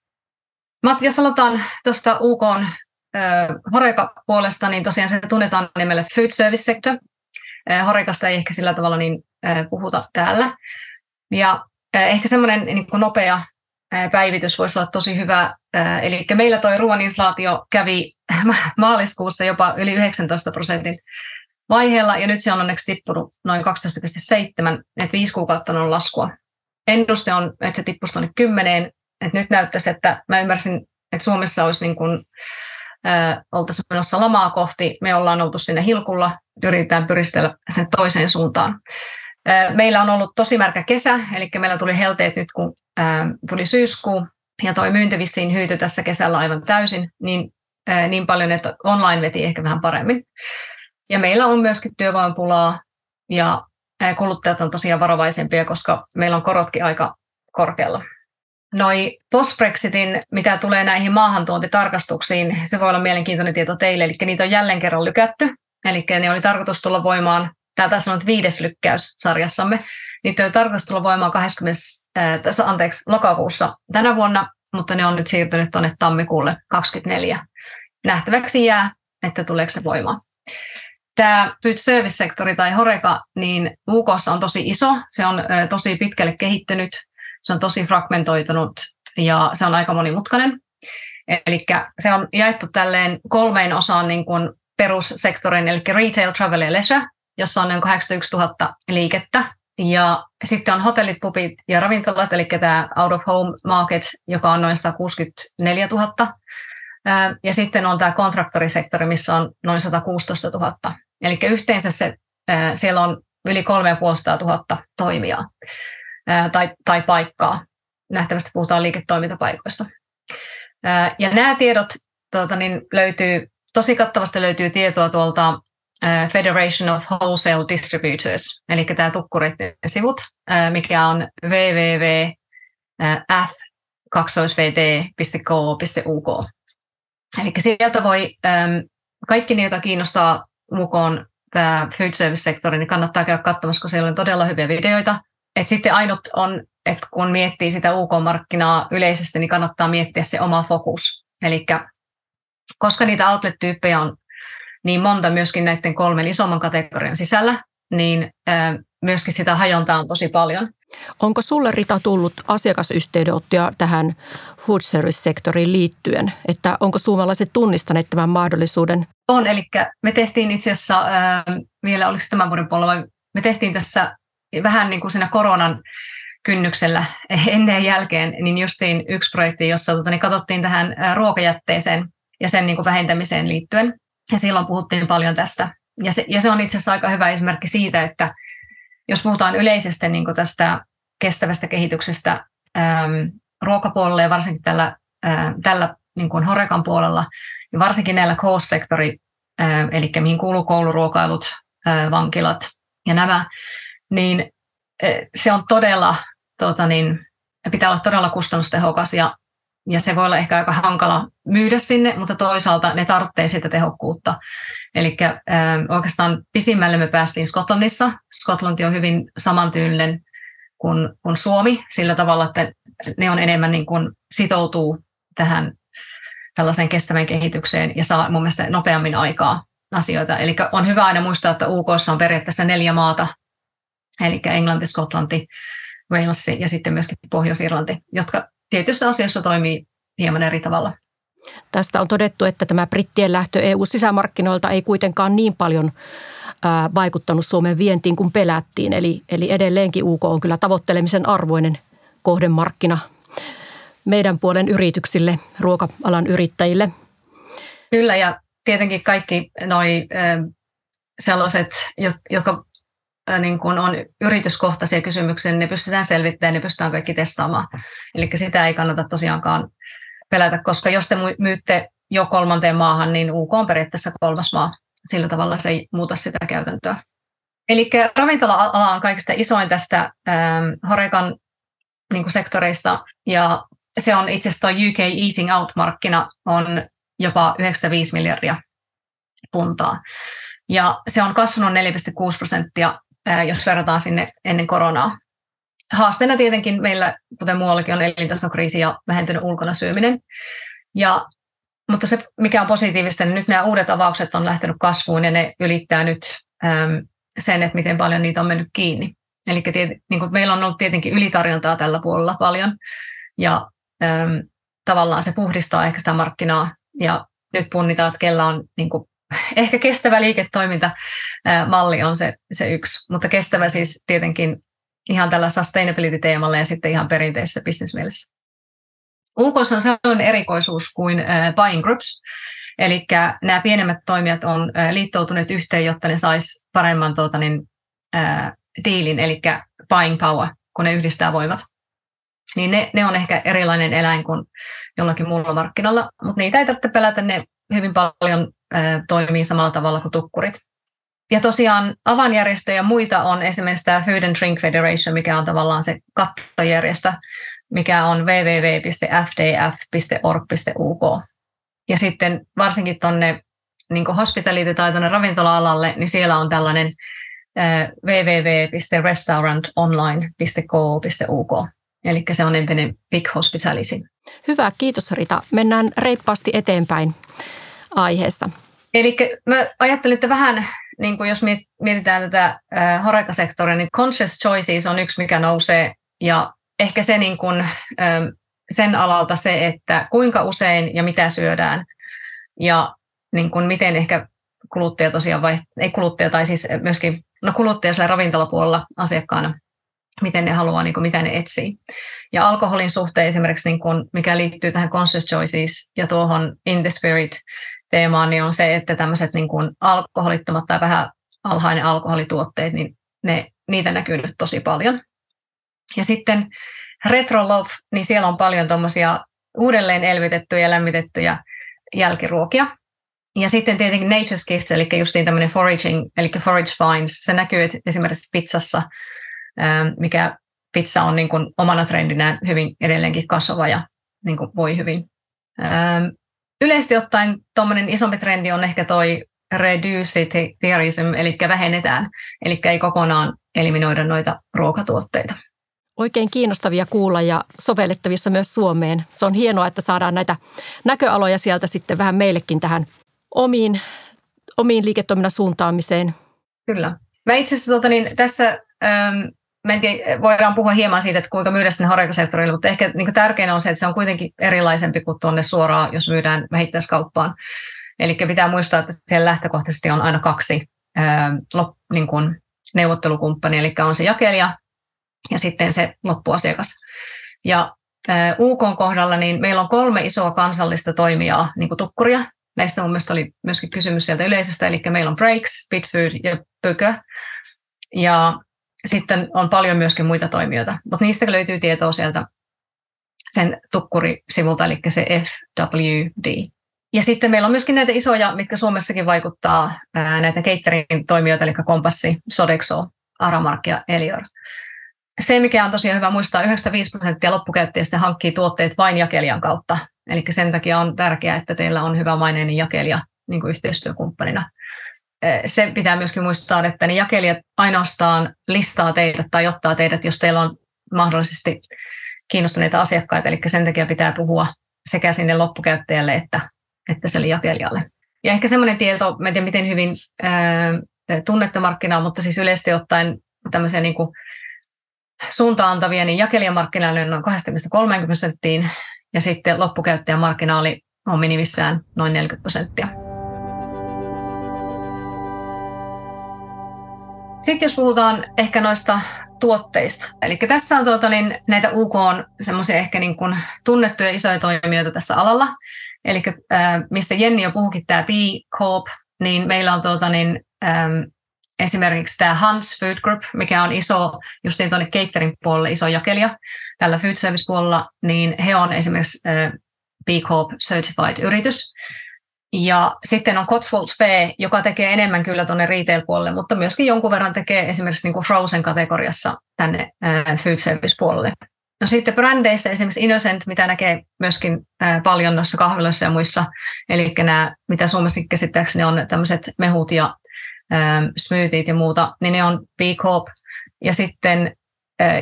Jos aloitetaan tuosta UK:n Horeca-puolesta, niin tosiaan se tunnetaan nimellä Food Service Sector. Horecasta ei ehkä sillä tavalla niin puhuta täällä. Ja ehkä semmoinen niin kuin nopea päivitys voisi olla tosi hyvä. Eli meillä toi ruoan inflaatio kävi maaliskuussa jopa yli 19% vaiheella, ja nyt se on onneksi tippunut noin 12,7, että 5 kuukautta on laskua. Ennuste on, että se tippuisi tuonne 10, että nyt näyttäisi, että mä ymmärsin, että Suomessa olisi niin kuin, oltaisiin menossa lamaa kohti, me ollaan oltu siinä hilkulla, yritetään pyristellä sen toiseen suuntaan. Meillä on ollut tosi märkä kesä, eli meillä tuli helteet nyt, kun tuli syyskuu, ja toi myynti vissiin hyytyi tässä kesällä aivan täysin, niin paljon, että online veti ehkä vähän paremmin. Ja meillä on myöskin työvoimapulaa, ja kuluttajat on tosiaan varovaisempia, koska meillä on korotkin aika korkealla. Noi post-Brexitin, mitä tulee näihin maahantuontitarkastuksiin, se voi olla mielenkiintoinen tieto teille, eli niitä on jälleen kerran lykätty, eli ne oli tarkoitus tulla voimaan, tämä taisi olla 5. lykkäys sarjassamme, niitä oli tarkoitus tulla voimaan lokakuussa tänä vuonna, mutta ne on nyt siirtynyt tuonne tammikuulle 2024. Nähtäväksi jää, että tuleeko se voimaan. Tämä food service-sektori tai Horeca, niin UK:ssa on tosi iso, se on tosi pitkälle kehittynyt, se on tosi fragmentoitunut ja se on aika monimutkainen. Eli se on jaettu tälleen 3 osaan niin kuin perussektorin, eli retail, travel ja leisure, jossa on noin 81 000 liikettä. Ja sitten on hotellit, pubit ja ravintolat, eli tämä out of home market, joka on noin 164 000. Ja sitten on tämä kontraktorisektori, missä on noin 116 000. Eli yhteensä siellä on yli 350 000 toimijaa tai paikkaa. Nähtävästi puhutaan liiketoimintapaikoista. Ja nämä tiedot löytyy, tosi kattavasti löytyy tietoa tuolta Federation of Wholesale Distributors, eli tämä tukkureiden sivut, mikä on www.f2vd.co.uk. Eli sieltä voi, kaikki ne, joita kiinnostaa mukaan tämä food service-sektori, niin kannattaa käydä katsomassa, kun siellä on todella hyviä videoita. Et sitten ainut on, että kun miettii sitä UK-markkinaa yleisesti, niin kannattaa miettiä se oma fokus. Eli koska niitä outlet-tyyppejä on niin monta myöskin näiden 3 isomman kategorian sisällä, niin myöskin sitä hajontaa on tosi paljon. Onko sulle, Rita, tullut asiakasyhteydenottoja tähän food service-sektoriin liittyen? Että onko suomalaiset tunnistaneet tämän mahdollisuuden? On, eli me tehtiin itse asiassa vielä, oliko se tämän vuoden puolella, vai me tehtiin tässä vähän niin kuin siinä koronan kynnyksellä ennen ja jälkeen, niin justiin yksi projekti, jossa katsottiin tähän ruokajätteeseen ja sen niin kuin vähentämiseen liittyen. Ja silloin puhuttiin paljon tästä. Ja se on itse asiassa aika hyvä esimerkki siitä, että jos puhutaan yleisesti niin kuin tästä kestävästä kehityksestä ruokapuolella ja varsinkin tällä niin kuin Horecan puolella, ja varsinkin näillä coast-sektori, eli mihin kuuluu kouluruokailut, vankilat ja nämä, niin se on todella, pitää olla todella kustannustehokas ja se voi olla ehkä aika hankala myydä sinne, mutta toisaalta ne tarvitsee sitä tehokkuutta. Eli oikeastaan pisimmälle me päästiin Skotlannissa. Skotlanti on hyvin samantyylinen kuin Suomi sillä tavalla, että ne on enemmän niin kuin sitoutuu tähän tällaiseen kestävän kehitykseen ja saa mun mielestä nopeammin aikaa asioita. Eli on hyvä aina muistaa, että UK:ssa on periaatteessa 4 maata, eli Englanti, Skotlanti, Wales ja sitten myöskin Pohjois-Irlanti, jotka tietyissä asioissa toimii hieman eri tavalla. Tästä on todettu, että tämä brittien lähtö EU-sisämarkkinoilta ei kuitenkaan niin paljon vaikuttanut Suomen vientiin kuin pelättiin. Eli edelleenkin UK on kyllä tavoittelemisen arvoinen kohdemarkkina meidän puolen yrityksille, ruoka-alan yrittäjille. Kyllä, ja tietenkin kaikki noi sellaiset, jotka niin kun on yrityskohtaisia kysymyksiä, ne pystytään selvittämään, ne pystytään kaikki testaamaan. Eli sitä ei kannata tosiaankaan pelätä, koska jos te myytte jo 3. maahan, niin UK on periaatteessa 3. maa. Sillä tavalla se ei muuta sitä käytäntöä. Eli ravintola-ala on kaikista isoin tästä Horecan niin sektoreista, ja se on itse asiassa tuo UK Easing Out-markkina on jopa 95 miljardia puntaa. Ja se on kasvanut 4,6%, jos verrataan sinne ennen koronaa. Haasteena tietenkin meillä, kuten muuallakin, on elintasokriisi ja vähentynyt ulkona syöminen. Mutta se, mikä on positiivista, niin nyt nämä uudet avaukset on lähtenyt kasvuun ja ne ylittää nyt sen, että miten paljon niitä on mennyt kiinni. Eli niin kuin meillä on ollut tietenkin ylitarjontaa tällä puolella paljon ja tavallaan se puhdistaa ehkä sitä markkinaa ja nyt punnitaan, että kellä on niin kuin, ehkä kestävä liiketoimintamalli on se yksi, mutta kestävä siis tietenkin ihan tällä sustainability-teemalla ja sitten ihan perinteisessä bisnesmielessä. UK:ssa on sellainen erikoisuus kuin buying groups, eli nämä pienemmät toimijat on liittoutuneet yhteen, jotta ne sais paremman diilin, eli buying power, kun ne yhdistää voimat. Niin ne on ehkä erilainen eläin kuin jollakin muulla markkinalla, mutta niitä ei tarvitse pelätä, ne hyvin paljon toimii samalla tavalla kuin tukkurit. Ja tosiaan avainjärjestöjä ja muita on esimerkiksi tämä Food and Drink Federation, mikä on tavallaan se kattojärjestö, mikä on www.fdf.org.uk. Ja sitten varsinkin tuonne niin hospitality tai tuonne ravintola-alalle, niin siellä on tällainen www.restaurantonline.co.uk. Eli se on entinen Big Hospitality. Hyvä, kiitos Rita. Mennään reippaasti eteenpäin aiheesta. Eli mä ajattelin, että vähän, niin kuin jos mietitään tätä Horeca-sektoria, niin conscious choices on yksi, mikä nousee. Ja ehkä se niin kuin, sen alalta se, että kuinka usein ja mitä syödään. Ja niin kuin miten ehkä kuluttaja tosiaan, ei kuluttaja, tai siis myöskin kuluttaja siellä ravintolapuolella asiakkaana, miten ne haluaa, niin kuin mitä ne etsii. Ja alkoholin suhteen esimerkiksi, niin kuin, mikä liittyy tähän conscious choices ja tuohon in the spirit teemaan, niin on se, että tämmöiset niin kuin alkoholittomat tai vähän alhainen alkoholituotteet, niin niitä näkyy nyt tosi paljon. Ja sitten retro love, niin siellä on paljon tuommoisia uudelleen elvytettyjä ja lämmitettyjä jälkiruokia. Ja sitten tietenkin nature's gifts, eli justiin tämmöinen foraging, eli forage finds, se näkyy esimerkiksi pizzassa, mikä pizza on niin kuin omana trendinään hyvin edelleenkin kasvava ja niin kuin voi hyvin. Yleisesti ottaen tuommoinen isompi trendi on ehkä toi reducitarianism, eli vähennetään, eli ei kokonaan eliminoida noita ruokatuotteita. Oikein kiinnostavia kuulla ja sovellettavissa myös Suomeen. Se on hienoa, että saadaan näitä näköaloja sieltä sitten vähän meillekin tähän omiin liiketoiminnan suuntaamiseen. Kyllä. Mä itse asiassa tässä voidaan puhua hieman siitä, että kuinka myydä sinne HoReCa-sektorille, mutta ehkä niin tärkeänä on se, että se on kuitenkin erilaisempi kuin tuonne suoraan, jos myydään vähittäiskauppaan. Eli pitää muistaa, että siellä lähtökohtaisesti on aina 2 niin kuin neuvottelukumppania, eli on se jakelija ja sitten se loppuasiakas. Ja UK:n kohdalla niin meillä on 3 isoa kansallista toimijaa, niin kuin tukkuria. Näistä mun mielestä oli myöskin kysymys sieltä yleisestä, eli meillä on Brakes, Bitfood ja Böke. Ja sitten on paljon myöskin muita toimijoita, mutta niistä löytyy tietoa sieltä sen tukkurisivulta, eli se FWD. Ja sitten meillä on myöskin näitä isoja, mitkä Suomessakin vaikuttaa, näitä catering-toimijoita, eli Kompassi, Sodexo, Aramark ja Elior. Se, mikä on tosiaan hyvä muistaa, 95% loppukäyttäjistä hankkii tuotteet vain jakelijan kautta. Eli sen takia on tärkeää, että teillä on hyvä maineinen jakelija niin kuin yhteistyökumppanina. Se pitää myöskin muistaa, että ne jakelijat ainoastaan listaa teidät tai ottaa teidät, jos teillä on mahdollisesti kiinnostuneita asiakkaita. Eli sen takia pitää puhua sekä sinne loppukäyttäjälle että sille jakelijalle. Ja ehkä semmoinen tieto, en tiedä miten hyvin tunnette markkinaa, mutta siis yleisesti ottaen tämmöisiä niin kuin suuntaantavia, niin jakelijamarkkinaali on noin 20-30% ja sitten loppukäyttäjän markkinaali on minimissään noin 40%. Sitten jos puhutaan ehkä noista tuotteista. Eli tässä on näitä UK:n semmoisia ehkä niin kuin tunnettuja isoja toimijoita tässä alalla. Eli mistä Jenni jo puhukin, tämä B Corp, niin meillä on esimerkiksi tämä Hans Food Group, mikä on iso, justiin tuonne catering-puolelle iso jakelija. Tällä food service-puolella, niin he on esimerkiksi B Corp Certified yritys. Ja sitten on Cotswolds Fare, joka tekee enemmän kyllä tuonne retail-puolelle, mutta myöskin jonkun verran tekee esimerkiksi niin kuin Frozen-kategoriassa tänne food service-puolelle. No sitten brändeistä esimerkiksi Innocent, mitä näkee myöskin paljon noissa kahviloissa ja muissa, eli nämä, mitä Suomessakin käsittääkseni on tämmöiset mehut ja smoothiet ja muuta, niin ne on B Corp. Ja sitten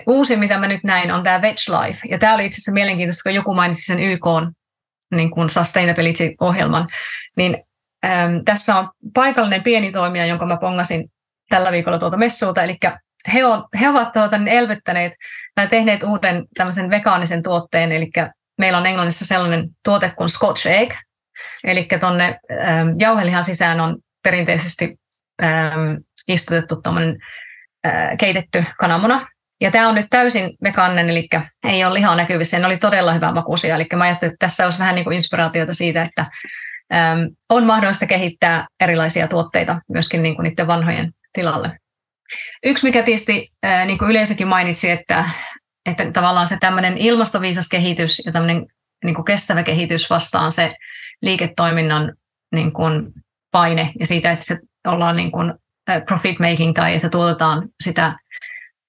uusi, mitä mä nyt näin, on tämä Veg Life. Ja tämä oli itse asiassa mielenkiintoista, kun joku mainitsi sen YK:n niin kuin sustainability-ohjelman, niin tässä on paikallinen pieni toimija, jonka mä pongasin tällä viikolla tuolta messuulta, eli he ovat elvyttäneet tai tehneet uuden tämmöisen vegaanisen tuotteen, eli meillä on Englannissa sellainen tuote kuin Scotch Egg, eli tuonne jauhelihan sisään on perinteisesti istutettu tuommoinen keitetty kananmuna. Ja tämä on nyt täysin vegaaninen, eli ei ole lihaa näkyvissä. Ne oli todella hyvä makuisia. Eli mä ajattelin, että tässä olisi vähän niin kuin inspiraatiota siitä, että on mahdollista kehittää erilaisia tuotteita myöskin niin kuin niiden vanhojen tilalle. Yksi, mikä tietysti niin kuin yleisökin mainitsi, että tavallaan se tämmöinen ilmastoviisas kehitys ja tämmöinen niin kuin kestävä kehitys vastaan se liiketoiminnan niin kuin paine ja siitä, että se ollaan niin kuin profit making tai että tuotetaan sitä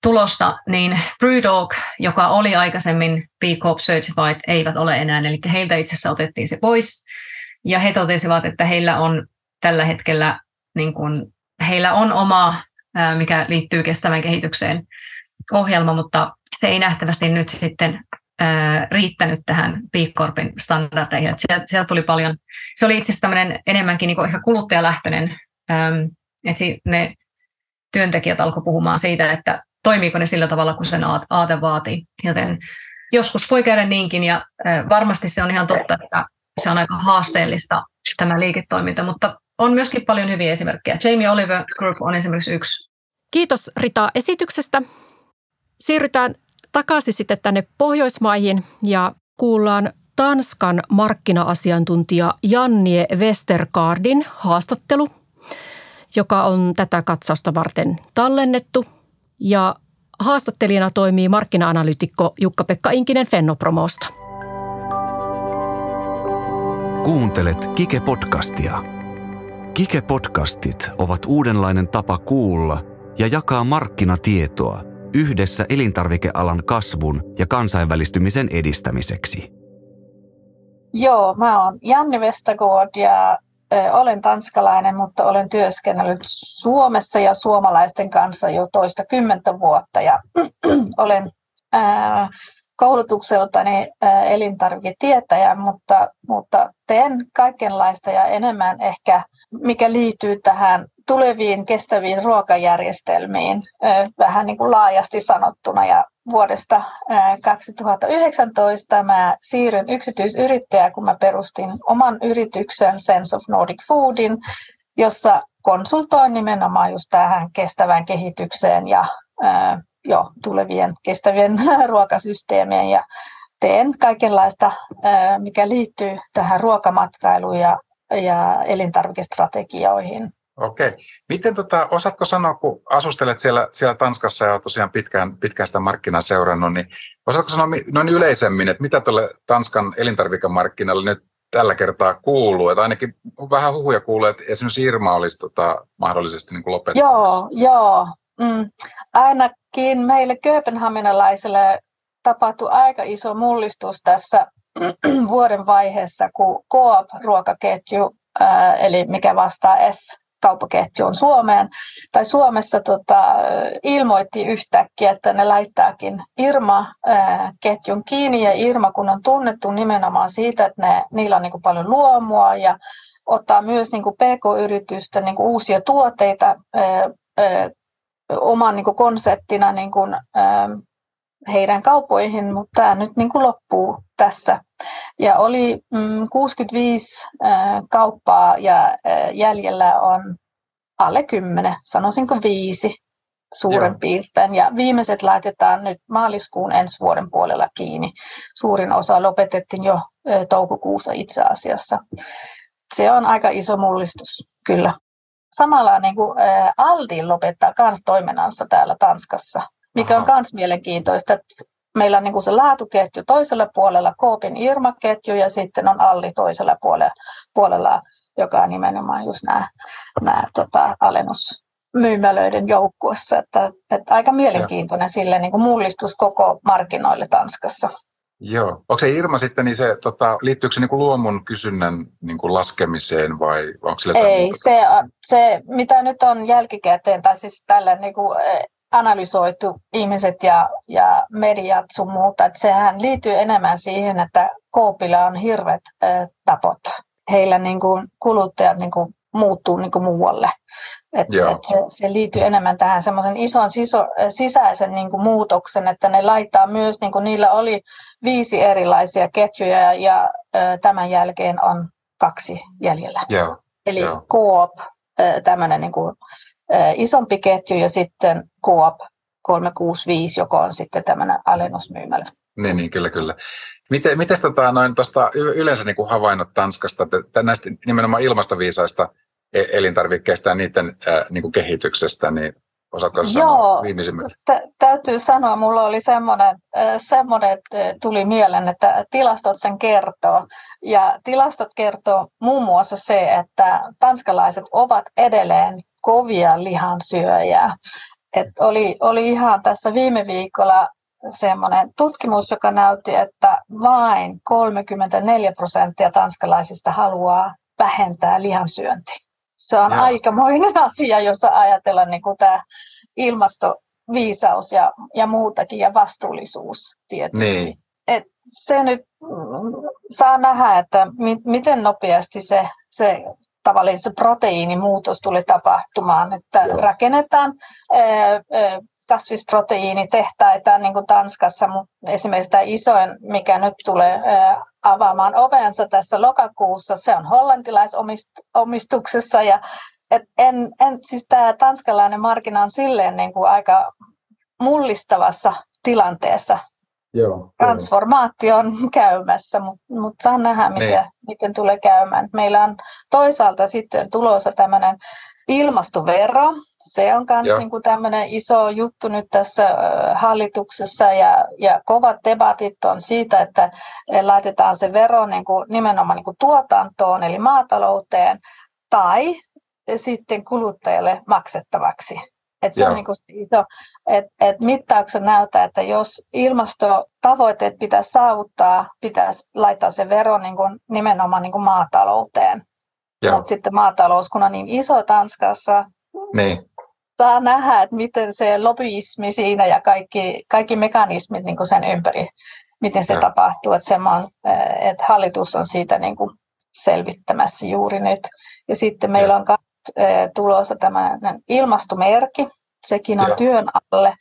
tulosta, niin BrewDog, joka oli aikaisemmin B Corp Certified, eivät ole enää, eli heiltä itse asiassa otettiin se pois, ja he totesivat, että heillä on tällä hetkellä, niin kuin, heillä on oma, mikä liittyy kestävän kehitykseen ohjelma, mutta se ei nähtävästi nyt sitten riittänyt tähän B Corpin standardeihin. Sieltä tuli paljon, se oli itse asiassa tämmöinen enemmänkin niin kuin ehkä kuluttajalähtöinen, että ne työntekijät alkoivat puhumaan siitä, että toimiiko ne sillä tavalla, kun sen aate vaatii. Joten joskus voi käydä niinkin, ja varmasti se on ihan totta, että se on aika haasteellista tämä liiketoiminta, mutta on myöskin paljon hyviä esimerkkejä. Jamie Oliver Group on esimerkiksi yksi. Kiitos Rita esityksestä. Siirrytään takaisin sitten tänne Pohjoismaihin ja kuullaan Tanskan markkina-asiantuntija Jannie Westergaardin haastattelu, joka on tätä katsausta varten tallennettu. Ja haastattelijana toimii markkina-analyytikko Jukka-Pekka Inkinen Fennopromosta. Kuuntelet Kike-podcastia. Kike-podcastit ovat uudenlainen tapa kuulla ja jakaa markkinatietoa yhdessä elintarvikealan kasvun ja kansainvälistymisen edistämiseksi. Joo, mä oon Jannie Westergaard ja olen tanskalainen, mutta olen työskennellyt Suomessa ja suomalaisten kanssa jo toistakymmentä vuotta ja olen koulutukseltani elintarviketietäjä, mutta teen kaikenlaista ja enemmän ehkä, mikä liittyy tähän tuleviin kestäviin ruokajärjestelmiin vähän niin kuin laajasti sanottuna. Ja vuodesta 2019 mä siirryn yksityisyrittäjä, kun mä perustin oman yrityksen Sense of Nordic Foodin, jossa konsultoin nimenomaan just tähän kestävään kehitykseen ja tulevien kestävien ruokasysteemien ja teen kaikenlaista, mikä liittyy tähän ruokamatkailuun ja elintarvikestrategioihin. Okei. Miten osaatko sanoa, kun asustelet siellä Tanskassa ja olet tosiaan pitkään sitä markkinaa seurannut, niin osaatko sanoa noin yleisemmin, että mitä tuolle Tanskan elintarvikemarkkinalle nyt tällä kertaa kuuluu? Että ainakin vähän huhuja kuuluu, että esimerkiksi Irma olisi mahdollisesti niin kuin lopettamassa. Joo. Ainakin meille kööpenhaminalaisille tapahtui aika iso mullistus tässä vuoden vaiheessa, kun Coop-ruokaketju, eli mikä vastaa S-kauppaketjuun Suomessa ilmoitti yhtäkkiä, että ne laittaakin Irma-ketjun kiinni, ja Irma kun on tunnettu nimenomaan siitä, että niillä on niin kuin paljon luomua ja ottaa myös niin kuin PK-yritysten niin kuin uusia tuotteita oman niin kuin konseptina niin kuin, heidän kaupoihin, mutta tämä nyt niin kuin loppuu tässä. Ja oli 65 kauppaa ja jäljellä on alle 10, sanoisinko 5 suurin piirtein. Ja viimeiset laitetaan nyt maaliskuun ensi vuoden puolella kiinni. Suurin osa lopetettiin jo toukokuussa itse asiassa. Se on aika iso mullistus, kyllä. Samalla niin kuin Aldi lopettaa myös toiminnansa täällä Tanskassa, mikä on myös mielenkiintoista. Että meillä on niin kuin se laatuketju toisella puolella, Coopin Irma-ketju, ja sitten on Aldi toisella puolella, joka on nimenomaan just nämä alennusmyymälöiden joukkuessa. Että aika mielenkiintoinen sille niin kuin mullistus koko markkinoille Tanskassa. Joo. Onko se Irma sitten, niin liittyykö se niin kuin luomun kysynnän niin kuin laskemiseen vai onko sille jotain muuta? Se mitä nyt on jälkikäteen, tai siis tällä niin kuin analysoitu ihmiset ja mediat sun muuta, että sehän liittyy enemmän siihen, että Coopilla on hirveät tapot. Heillä niin kuin kuluttajat niin kuin muuttuu niin kuin muualle. Se liittyy enemmän tähän semmoisen ison sisäisen niin kuin muutoksen, että ne laittaa myös, niin kuin niillä oli 5 erilaisia ketjuja ja tämän jälkeen on 2 jäljellä. Eli Coop, tämmöinen niin kuin isompi ketju, ja sitten Coop 365, joka on sitten tämmöinen alennusmyymälä. Niin, kyllä. Miten tuosta yleensä niin kuin havainnot Tanskasta, näistä nimenomaan ilmastoviisaista elintarvikkeista ja niiden niin kuin kehityksestä, niin osaatko sanoa viimeisimmät? Täytyy sanoa, mulla oli semmoinen, että tuli mieleen, että tilastot sen kertoo. Ja tilastot kertoo muun muassa se, että tanskalaiset ovat edelleen kovia lihansyöjiä. Oli ihan tässä viime viikolla semmoinen tutkimus, joka näytti, että vain 34% tanskalaisista haluaa vähentää lihansyöntiä. Se on aikamoinen asia, jos ajatellaan niin kuin tämä ilmastoviisaus ja muutakin, ja vastuullisuus tietysti. Niin. Se nyt saa nähdä, että miten nopeasti se tavallinen se proteiinimuutos tuli tapahtumaan, että rakennetaan kasvisproteiinitehtaita niin kuin Tanskassa, mutta esimerkiksi tämä isoin, mikä nyt tulee avaamaan ovensa tässä lokakuussa, se on hollantilaisomistuksessa, ja siis tämä tanskalainen markkina on silleen niin kuin aika mullistavassa tilanteessa. Transformaatio on käymässä, mutta saa nähdä, miten tulee käymään. Meillä on toisaalta sitten tulossa tämmöinen ilmastovero. Se on myös niin kuin tämmöinen iso juttu nyt tässä hallituksessa, ja kovat debatit on siitä, että laitetaan se vero niin kuin nimenomaan niin kuin tuotantoon, eli maatalouteen, tai sitten kuluttajalle maksettavaksi. Se on niin kuin iso, että mittaukset näyttää, että jos ilmastotavoitteet pitäisi saavuttaa, pitäisi laittaa se vero niin kuin nimenomaan niin kuin maatalouteen. Mutta sitten maatalous, kun on niin iso Tanskassa, saa nähdä, että miten se lobbyismi siinä ja kaikki mekanismit niin kuin sen miten se tapahtuu. Että hallitus on siitä niin kuin selvittämässä juuri nyt. Ja sitten meillä on tulossa tämmöinen ilmastomerkki, sekin on työn alle.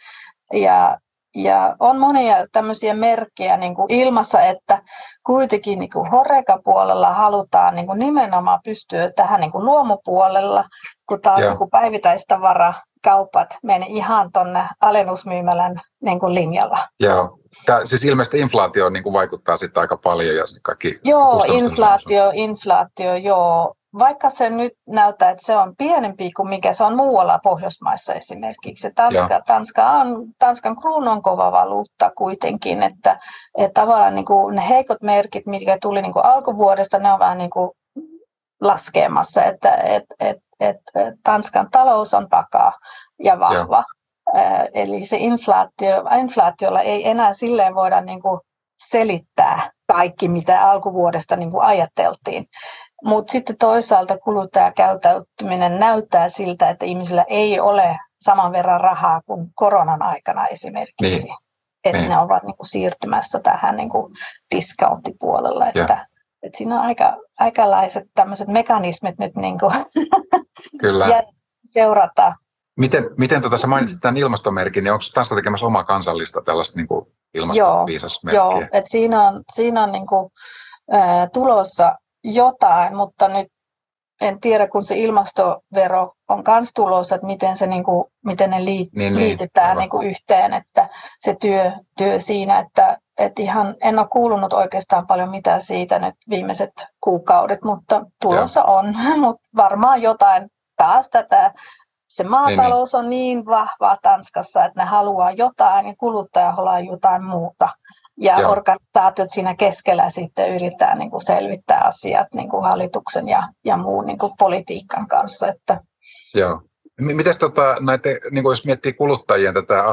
Ja on monia tämmöisiä merkkejä niin kuin ilmassa, että kuitenkin niin kuin Horeca-puolella halutaan niin kuin nimenomaan pystyä tähän niin kuin luomupuolella, kun taas niin kuin päivittäistavarakaupat meni ihan tuonne alennusmyymälän niin kuin linjalla. Joo. Siis ilmeisesti inflaatio niin kuin vaikuttaa sitten aika paljon ja kaikki. Joo, inflaatio, joo. Vaikka se nyt näyttää, että se on pienempi kuin mikä se on muualla Pohjoismaissa esimerkiksi. Tanskan kruunu on kova valuutta kuitenkin, että tavallaan niin kuin ne heikot merkit, mitkä tuli niin kuin alkuvuodesta, ne on vähän niin kuin laskemassa, että Tanskan talous on vakaa ja vahva. Eli se inflaatiolla ei enää silleen voida niin kuin selittää kaikki, mitä alkuvuodesta niin kuin ajateltiin. Mutta sitten toisaalta kuluttajakäyttäytyminen näyttää siltä, että ihmisillä ei ole saman verran rahaa kuin koronan aikana esimerkiksi. Että ne ovat niinku siirtymässä tähän niinku discounttipuolella. Että siinä on aikalaiset tämmöiset mekanismit nyt niinku seurata. Miten sä mainitsit tämän ilmastomerkin, niin onko Tanska tekemässä omaa kansallista tällaista niinku ilmastoviisasmerkkiä? Joo, että siinä on niinku, tulossa jotain, mutta nyt en tiedä, kun se ilmastovero on kans tulossa, että miten ne liitetään niin kuin yhteen, että se työ siinä, että ihan en ole kuulunut oikeastaan paljon mitään siitä nyt viimeiset kuukaudet, mutta tulossa on, mutta varmaan jotain taas tätä. Se maatalous on niin vahvaa Tanskassa, että ne haluaa jotain ja kuluttaja haluaa jotain muuta. Ja organisaatiot siinä keskellä sitten yrittää niin kuin selvittää asiat niin kuin hallituksen ja muun niin kuin politiikan kanssa. Että. Joo. Mites niin kuin jos miettii kuluttajien tätä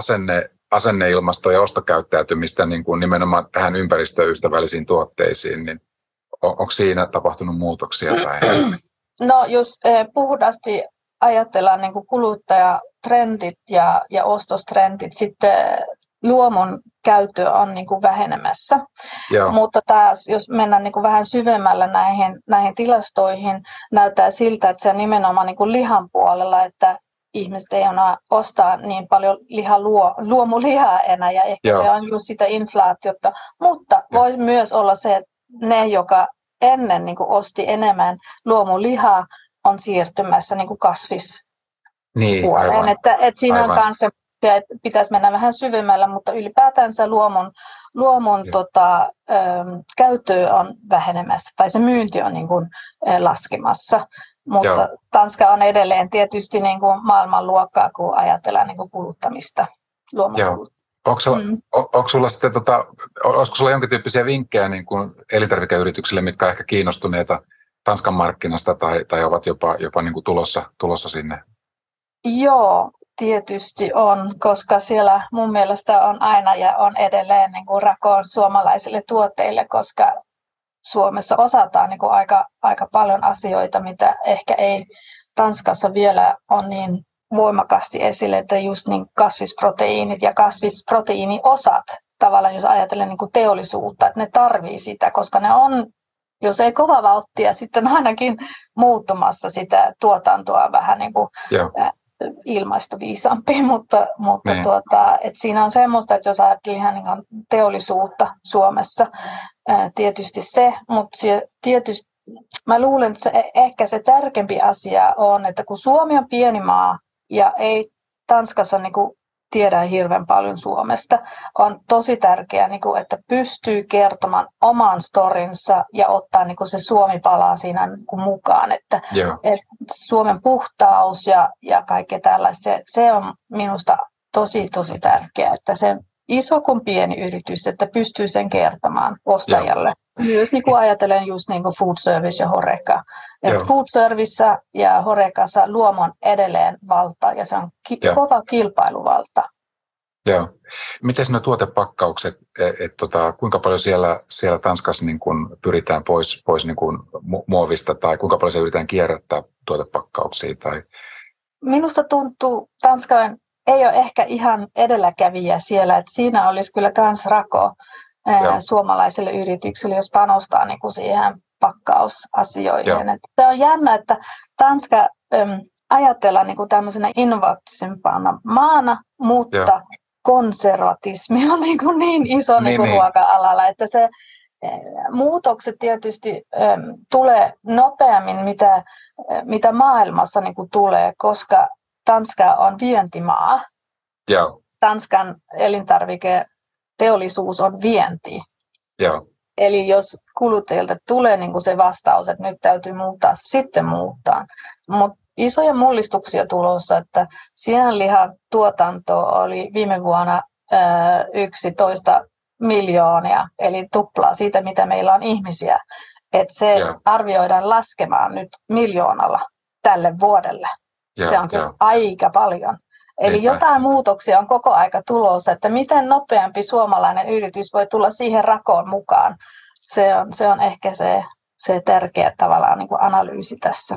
asenneilmastoa ja ostokäyttäytymistä niin kuin nimenomaan tähän ympäristöystävällisiin tuotteisiin, niin onko siinä tapahtunut muutoksia? No jos puhdasti ajatellaan niin kuin kuluttajatrendit ja ostostrendit, sitten luomun käyttö on niin kuin vähenemässä, mutta taas jos mennään niin kuin vähän syvemmällä näihin tilastoihin, näyttää siltä, että se on nimenomaan niin kuin lihan puolella, että ihmiset ei enää ostaa niin paljon luomulihaa enää ja ehkä se on just sitä inflaatiota, mutta voi myös olla se, että ne, joka ennen niin kuin osti enemmän luomulihaa, on siirtymässä niin kuin kasvispuoleen, että siinä on kanssa pitäisi mennä vähän syvemmällä, mutta ylipäätänsä luomun käyttö on vähenemässä, tai se myynti on niin kuin laskemassa. Mutta Tanska on edelleen tietysti niin kuin maailmanluokkaa, kun ajatellaan niin kuin kuluttamista, luomukuluttamista. Onko sulla jonkin tyyppisiä vinkkejä niin kuin elintarvikeyrityksille, mitkä ovat ehkä kiinnostuneita Tanskan markkinasta tai ovat jopa niin kuin tulossa sinne? Joo, tietysti on, koska siellä mun mielestä on aina ja on edelleen niin kuin rakoon suomalaisille tuotteille, koska Suomessa osataan niin kuin aika paljon asioita, mitä ehkä ei Tanskassa vielä on niin voimakkaasti esille, että just niin kasvisproteiinit ja kasvisproteiiniosat, tavallaan jos ajatellen niin kuin teollisuutta, että ne tarvii sitä, koska ne on, jos ei kova vauhtia, sitten ainakin muuttumassa sitä tuotantoa vähän niin kuin ilmastoviisampi, mutta että siinä on semmoista, että jos ajattelee ihan niin kuin teollisuutta Suomessa, tietysti se, mutta tietysti mä luulen, että ehkä se tärkeämpi asia on, että kun Suomi on pieni maa ja ei Tanskassa niin kuin tiedä hirveän paljon Suomesta, on tosi tärkeää, niin kuin, että pystyy kertomaan oman storinsa ja ottaa niin kuin se Suomi-palaa siinä niin kuin mukaan. Että Suomen puhtaus ja kaikkea tällaista, se on minusta tosi tärkeää, että se iso kuin pieni yritys, että pystyy sen kertomaan ostajalle. Myös niin kuin ajatellen just niin kuin food service ja Horeca. Food service ja Horecassa luomu on edelleen valta ja se on kova kilpailuvalta. Joo. Miten nuo tuotepakkaukset, kuinka paljon siellä Tanskassa niin kun pyritään pois niin kun muovista tai kuinka paljon se yritetään kierrättää tuotepakkauksia? Tai? Minusta tuntuu, Tanska ei ole ehkä ihan edelläkävijä siellä, että siinä olisi kyllä kans rako suomalaisille yrityksille, jos panostaa niin kuin siihen pakkausasioihin. Se on jännä, että Tanska ajatellaan niin kuin tämmöisenä innovatiivisempana maana, mutta konservatismi on niin iso ruoka-alalla, että se muutokset tietysti tulee nopeammin, mitä maailmassa niin kuin tulee, koska Tanska on vientimaa. Joo. Tanskan elintarviketeollisuus on vienti. Joo. Eli jos kuluttajilta tulee niin kuin se vastaus, että nyt täytyy muuttaa, sitten muuttaa. Mutta isoja mullistuksia tulossa, että sianlihan tuotanto oli viime vuonna 11 miljoonia, eli tuplaa siitä, mitä meillä on ihmisiä. Että se arvioidaan laskemaan nyt 1 miljoonalla tälle vuodelle. Se on kyllä aika paljon. Eli jotain muutoksia on koko aika tulossa, että miten nopeampi suomalainen yritys voi tulla siihen rakoon mukaan. Se on ehkä se tärkeä tavallaan niin kuin analyysi tässä.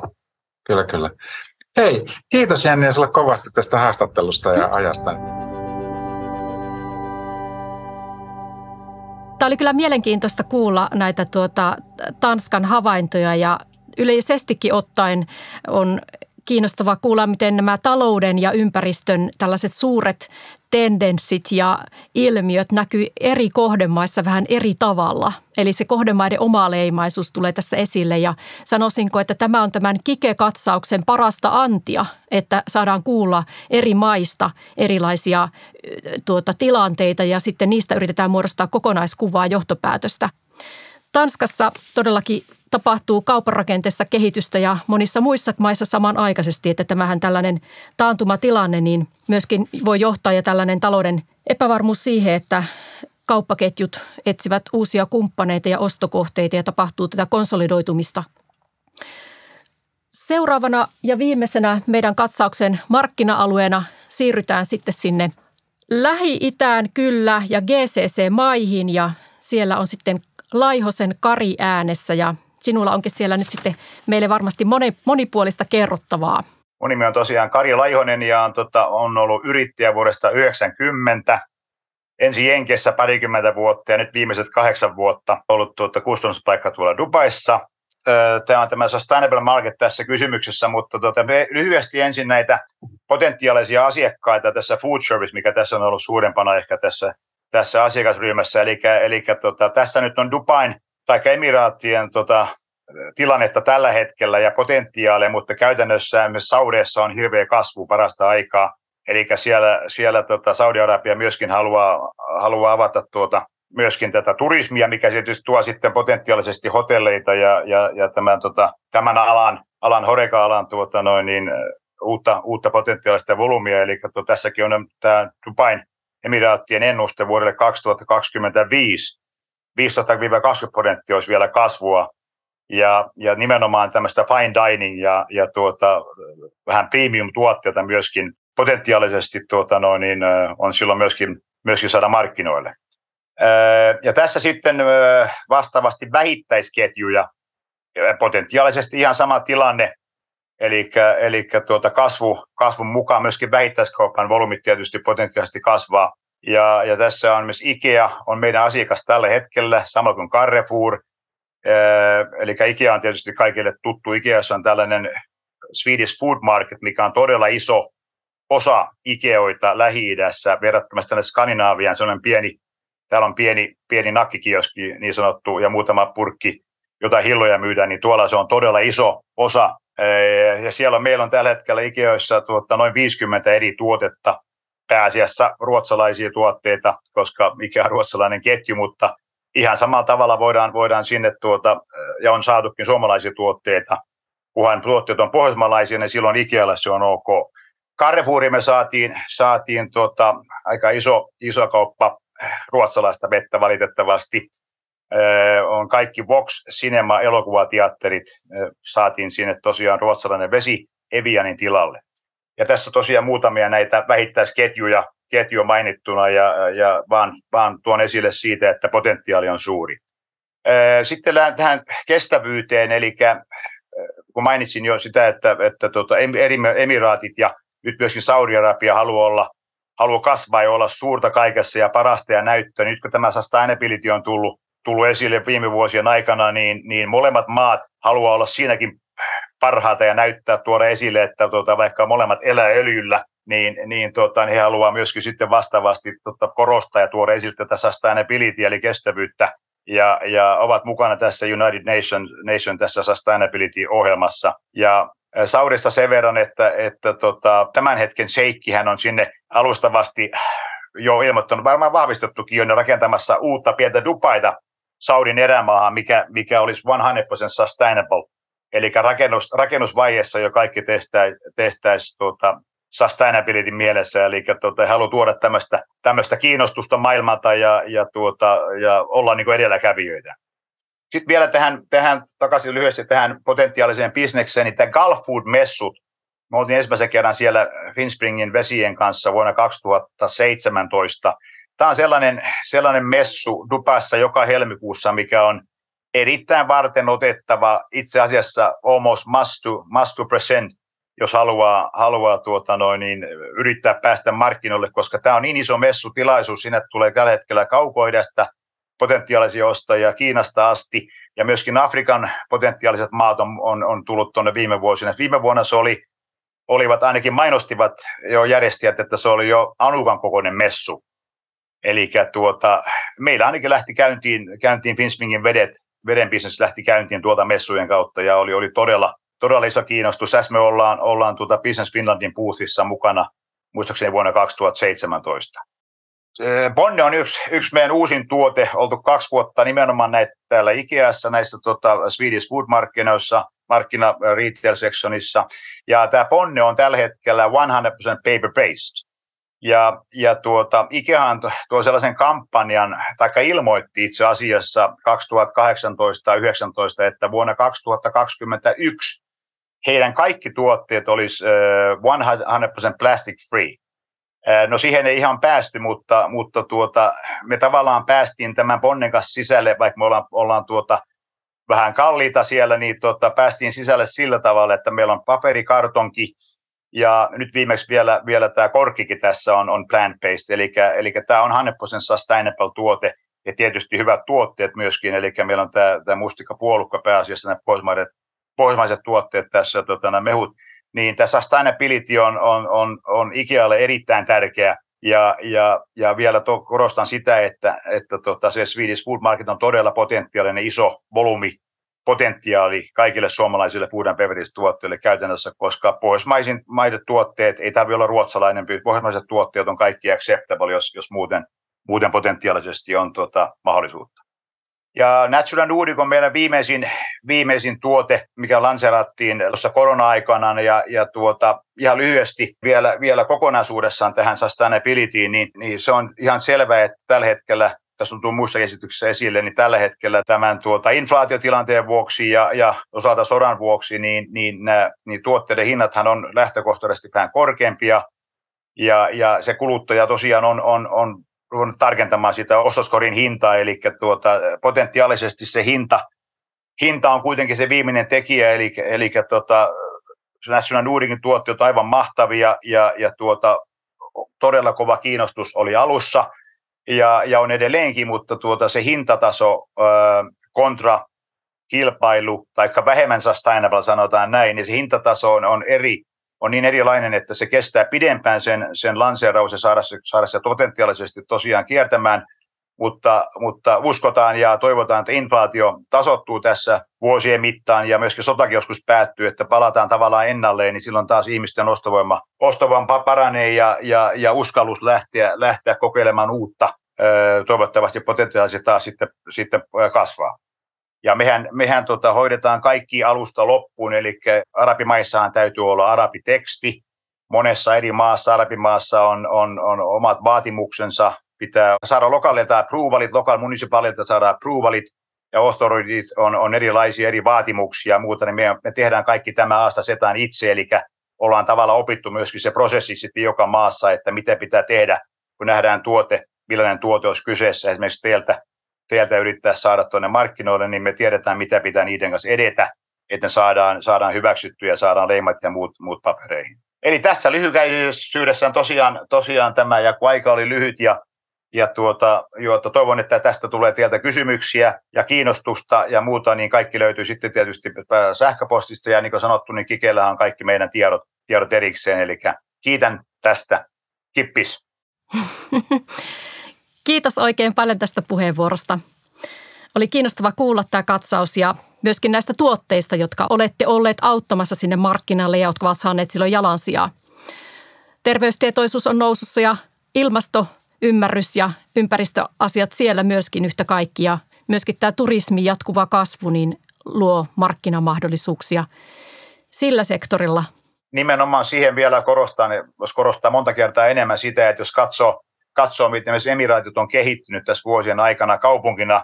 Kyllä. Hei, kiitos Jenni sinulle kovasti tästä haastattelusta ja ajasta. Tämä oli kyllä mielenkiintoista kuulla näitä Tanskan havaintoja ja yleisestikin ottaen on kiinnostavaa kuulla, miten nämä talouden ja ympäristön tällaiset suuret tendenssit ja ilmiöt näkyy eri kohdemaissa vähän eri tavalla. Eli se kohdemaiden omaleimaisuus tulee tässä esille ja sanoisinko, että tämä on tämän Kike-katsauksen parasta antia, että saadaan kuulla eri maista erilaisia tilanteita ja sitten niistä yritetään muodostaa kokonaiskuvaa johtopäätöstä. Tanskassa todellakin tapahtuu kaupanrakenteessa kehitystä ja monissa muissa maissa samanaikaisesti, että tämähän tällainen taantumatilanne niin myöskin voi johtaa ja tällainen talouden epävarmuus siihen, että kauppaketjut etsivät uusia kumppaneita ja ostokohteita ja tapahtuu tätä konsolidoitumista. Seuraavana ja viimeisenä meidän katsauksen markkina-alueena siirrytään sitten sinne Lähi-Itään kyllä ja GCC-maihin ja siellä on sitten Laihosen Kari äänessä ja sinulla onkin siellä nyt sitten meille varmasti monipuolista kerrottavaa. Mun nimi on tosiaan Kari Laihonen ja on ollut yrittäjä vuodesta 1990. Ensin Jenkeissä 20 vuotta ja nyt viimeiset 8 vuotta ollut kustannuspaikka tuolla Dubaissa. Tämä on tämä sustainable market tässä kysymyksessä, mutta lyhyesti ensin näitä potentiaalisia asiakkaita tässä food service, mikä tässä on ollut suurempana ehkä tässä asiakasryhmässä. Eli tässä nyt on Dubain tai Emiraattien tilannetta tällä hetkellä ja potentiaalia, mutta käytännössä myös Saudeissa on hirveä kasvu parasta aikaa. Eli siellä Saudi-Arabia myöskin haluaa avata myöskin tätä turismia, mikä tietysti tuo sitten potentiaalisesti hotelleita ja tämän alan Horeca-alan uutta potentiaalista volyymia. Eli tässäkin on tämä Dubain Emiraattien ennuste vuodelle 2025. 15-20% olisi vielä kasvua ja nimenomaan tämmöistä fine dining ja vähän premium-tuotteita myöskin potentiaalisesti on silloin myöskin saada markkinoille. Ja tässä sitten vastaavasti vähittäisketjuja, potentiaalisesti ihan sama tilanne, eli kasvun mukaan myöskin vähittäiskaupan volyymit tietysti potentiaalisesti kasvaa. Ja tässä on myös IKEA, on meidän asiakas tällä hetkellä, samoin kuin Carrefour. Eli IKEA on tietysti kaikille tuttu. IKEassa on tällainen Swedish Food Market, mikä on todella iso osa IKEOita Lähi-idässä verrattuna tänne Skandinaaviaan. Täällä on pieni nakkikioski niin sanottu ja muutama purkki, jota hilloja myydään, niin tuolla se on todella iso osa. Ja meillä on tällä hetkellä IKEOissa noin 50 eri tuotetta, pääasiassa ruotsalaisia tuotteita, koska IKEA on ruotsalainen ketju, mutta ihan samalla tavalla voidaan sinne ja on saatukin suomalaisia tuotteita. Kunhan tuotteet on pohjoismaalaisia, niin silloin IKEAlla se on ok. Carrefouriin me saatiin aika iso kauppa ruotsalaista vettä valitettavasti. On kaikki Vox Cinema elokuvateatterit, saatiin sinne tosiaan ruotsalainen vesi Evianin tilalle. Ja tässä tosiaan muutamia näitä vähittäisketjuja mainittuna ja vaan tuon esille siitä, että potentiaali on suuri. Sitten lähdetään tähän kestävyyteen, eli kun mainitsin jo sitä, että Emiraatit ja nyt myöskin Saudi-Arabia haluaa olla haluaa kasvaa ja olla suurta kaikessa ja parasta ja näyttöä. Nyt kun tämä sustainability on tullut esille viime vuosien aikana, niin molemmat maat haluaa olla siinäkin parhaita ja näyttää, tuoda esille, että vaikka molemmat elää öljyllä, niin he haluaa myöskin sitten vastaavasti korostaa ja tuoda esille tätä sustainability eli kestävyyttä ja ovat mukana tässä United Nation tässä sustainability-ohjelmassa. Ja Saudista sen verran, että tämän hetken sheikkihän on sinne alustavasti jo ilmoittanut, varmaan vahvistettukin jo rakentamassa uutta pientä Dubaita Saudin erämaahan, mikä olisi 100% sustainable. Eli rakennusvaiheessa jo kaikki tehtäisiin sustainability mielessä, eli he haluavat tuoda tämmöistä kiinnostusta maailmalta ja olla niin kuin edelläkävijöitä. Sitten vielä tähän takaisin lyhyesti tähän potentiaaliseen bisnekseen, niin tämä Gulf Food-messut, me oltiin ensimmäisen kerran siellä Finspringin vesien kanssa vuonna 2017. Tämä on sellainen messu Dubaissa joka helmikuussa, mikä on erittäin varten otettava, itse asiassa almost must to present, jos haluaa yrittää päästä markkinoille, koska tämä on niin iso messutilaisuus, sinne tulee tällä hetkellä Kaukoidästä potentiaalisia ostajia Kiinasta asti, ja myöskin Afrikan potentiaaliset maat on tullut tuonne viime vuosina. Viime vuonna se olivat ainakin mainostivat jo järjestäjät, että se oli jo Anukan kokoinen messu. Eli meillä ainakin lähti käyntiin Finspringin veden business lähti käyntiin tuolta messujen kautta, ja oli todella iso kiinnostus. Tässä me ollaan Business Finlandin boothissa mukana, muistaakseni vuonna 2017. Bonne on yksi meidän uusin tuote, oltu 2 vuotta nimenomaan täällä Ikeassa, näissä Swedish Food-markkinoissa, markkina retail sectionissa, ja tämä Bonne on tällä hetkellä 100% paper-based. Ja Ikeahan tuo sellaisen kampanjan, taikka ilmoitti itse asiassa 2018-2019, että vuonna 2021 heidän kaikki tuotteet olisi 100% plastic free. No siihen ei ihan päästy, mutta me tavallaan päästiin tämän Bonnen kanssa sisälle, vaikka me ollaan vähän kalliita siellä, niin päästiin sisälle sillä tavalla, että meillä on paperikartonki, ja nyt viimeksi vielä tämä korkkikin tässä on plant-based, eli tämä on 100% sustainable tuote, ja tietysti hyvät tuotteet myöskin, eli meillä on tämä mustikkapuolukka pääasiassa, nämä pohjoismaiset tuotteet tässä, nämä mehut, niin tämä sustainability on Ikealle erittäin tärkeä, ja vielä korostan sitä, että se Swedish Food Market on todella potentiaalinen iso volyymipotentiaali kaikille suomalaisille food and beverage tuotteille käytännössä, koska pohjoismaiset tuotteet ei tarvitse olla ruotsalainen, pohjoismaiset tuotteet on kaikki acceptable, jos muuten potentiaalisesti on mahdollisuutta. Ja Natural Nordic on meidän viimeisin tuote, mikä lanseerattiin tuossa korona-aikana, ja ihan lyhyesti vielä kokonaisuudessaan tähän sustainabilityin, niin se on ihan selvää, että tällä hetkellä, tässä on tullut muissa esityksissä esille, niin tällä hetkellä tämän inflaatiotilanteen vuoksi ja osalta sodan vuoksi, niin tuotteiden hinnathan on lähtökohtaisesti vähän korkeampia, ja se kuluttaja tosiaan on tarkentamaan sitä ostoskorin hintaa, eli potentiaalisesti se hinta on kuitenkin se viimeinen tekijä, eli National Nordicin tuotteet on aivan mahtavia, ja todella kova kiinnostus oli alussa, ja on edelleenkin, mutta se hintataso kontra kilpailu, tai vähemmän sustainable sanotaan näin, niin se hintataso on niin erilainen, että se kestää pidempään sen lanseeraus ja saada se potentiaalisesti tosiaan kiertämään, mutta uskotaan ja toivotaan, että inflaatio tasoittuu tässä vuosien mittaan ja myöskin sotakin joskus päättyy, että palataan tavallaan ennalleen, niin silloin taas ihmisten ostovoima paranee ja uskallus lähteä kokeilemaan uutta, toivottavasti potentiaalisesti taas sitten kasvaa. Ja mehän hoidetaan kaikki alusta loppuun, eli arabimaissahan täytyy olla arabiteksti. Monessa eri maassa, arabimaassa on omat vaatimuksensa. Pitää saada lokaalilta approvalit, local municipalilta saada approvalit, ja authorities on erilaisia eri vaatimuksia ja muuta, niin me tehdään kaikki tämä aasta setään itse, eli ollaan tavallaan opittu myöskin se prosessi sitten joka maassa, että mitä pitää tehdä, kun nähdään tuote, millainen tuote olisi kyseessä, esimerkiksi teiltä yrittää saada tuonne markkinoille, niin me tiedetään, mitä pitää niiden kanssa edetä, että saadaan hyväksyttyä ja saadaan leimat ja muut papereihin. Eli tässä lyhykäisyydessään tosiaan tämä, ja kun aika oli lyhyt ja toivon, että tästä tulee teiltä kysymyksiä ja kiinnostusta ja muuta, niin kaikki löytyy sitten tietysti sähköpostista, ja niin kuin sanottu, niin Kikellähän on kaikki meidän tiedot erikseen, eli kiitän tästä. Kippis. Kiitos oikein paljon tästä puheenvuorosta. Oli kiinnostava kuulla tämä katsaus ja myöskin näistä tuotteista, jotka olette olleet auttamassa sinne markkinalle ja jotka ovat saaneet silloin jalansijaa. Terveystietoisuus on nousussa ja ilmastoymmärrys ja ympäristöasiat siellä myöskin yhtä kaikki. Ja myöskin tämä turismin jatkuva kasvu niin luo markkinamahdollisuuksia sillä sektorilla. Nimenomaan siihen vielä korostaa monta kertaa enemmän sitä, että jos katsoo miten myös Emiraatit on kehittynyt tässä vuosien aikana kaupunkina,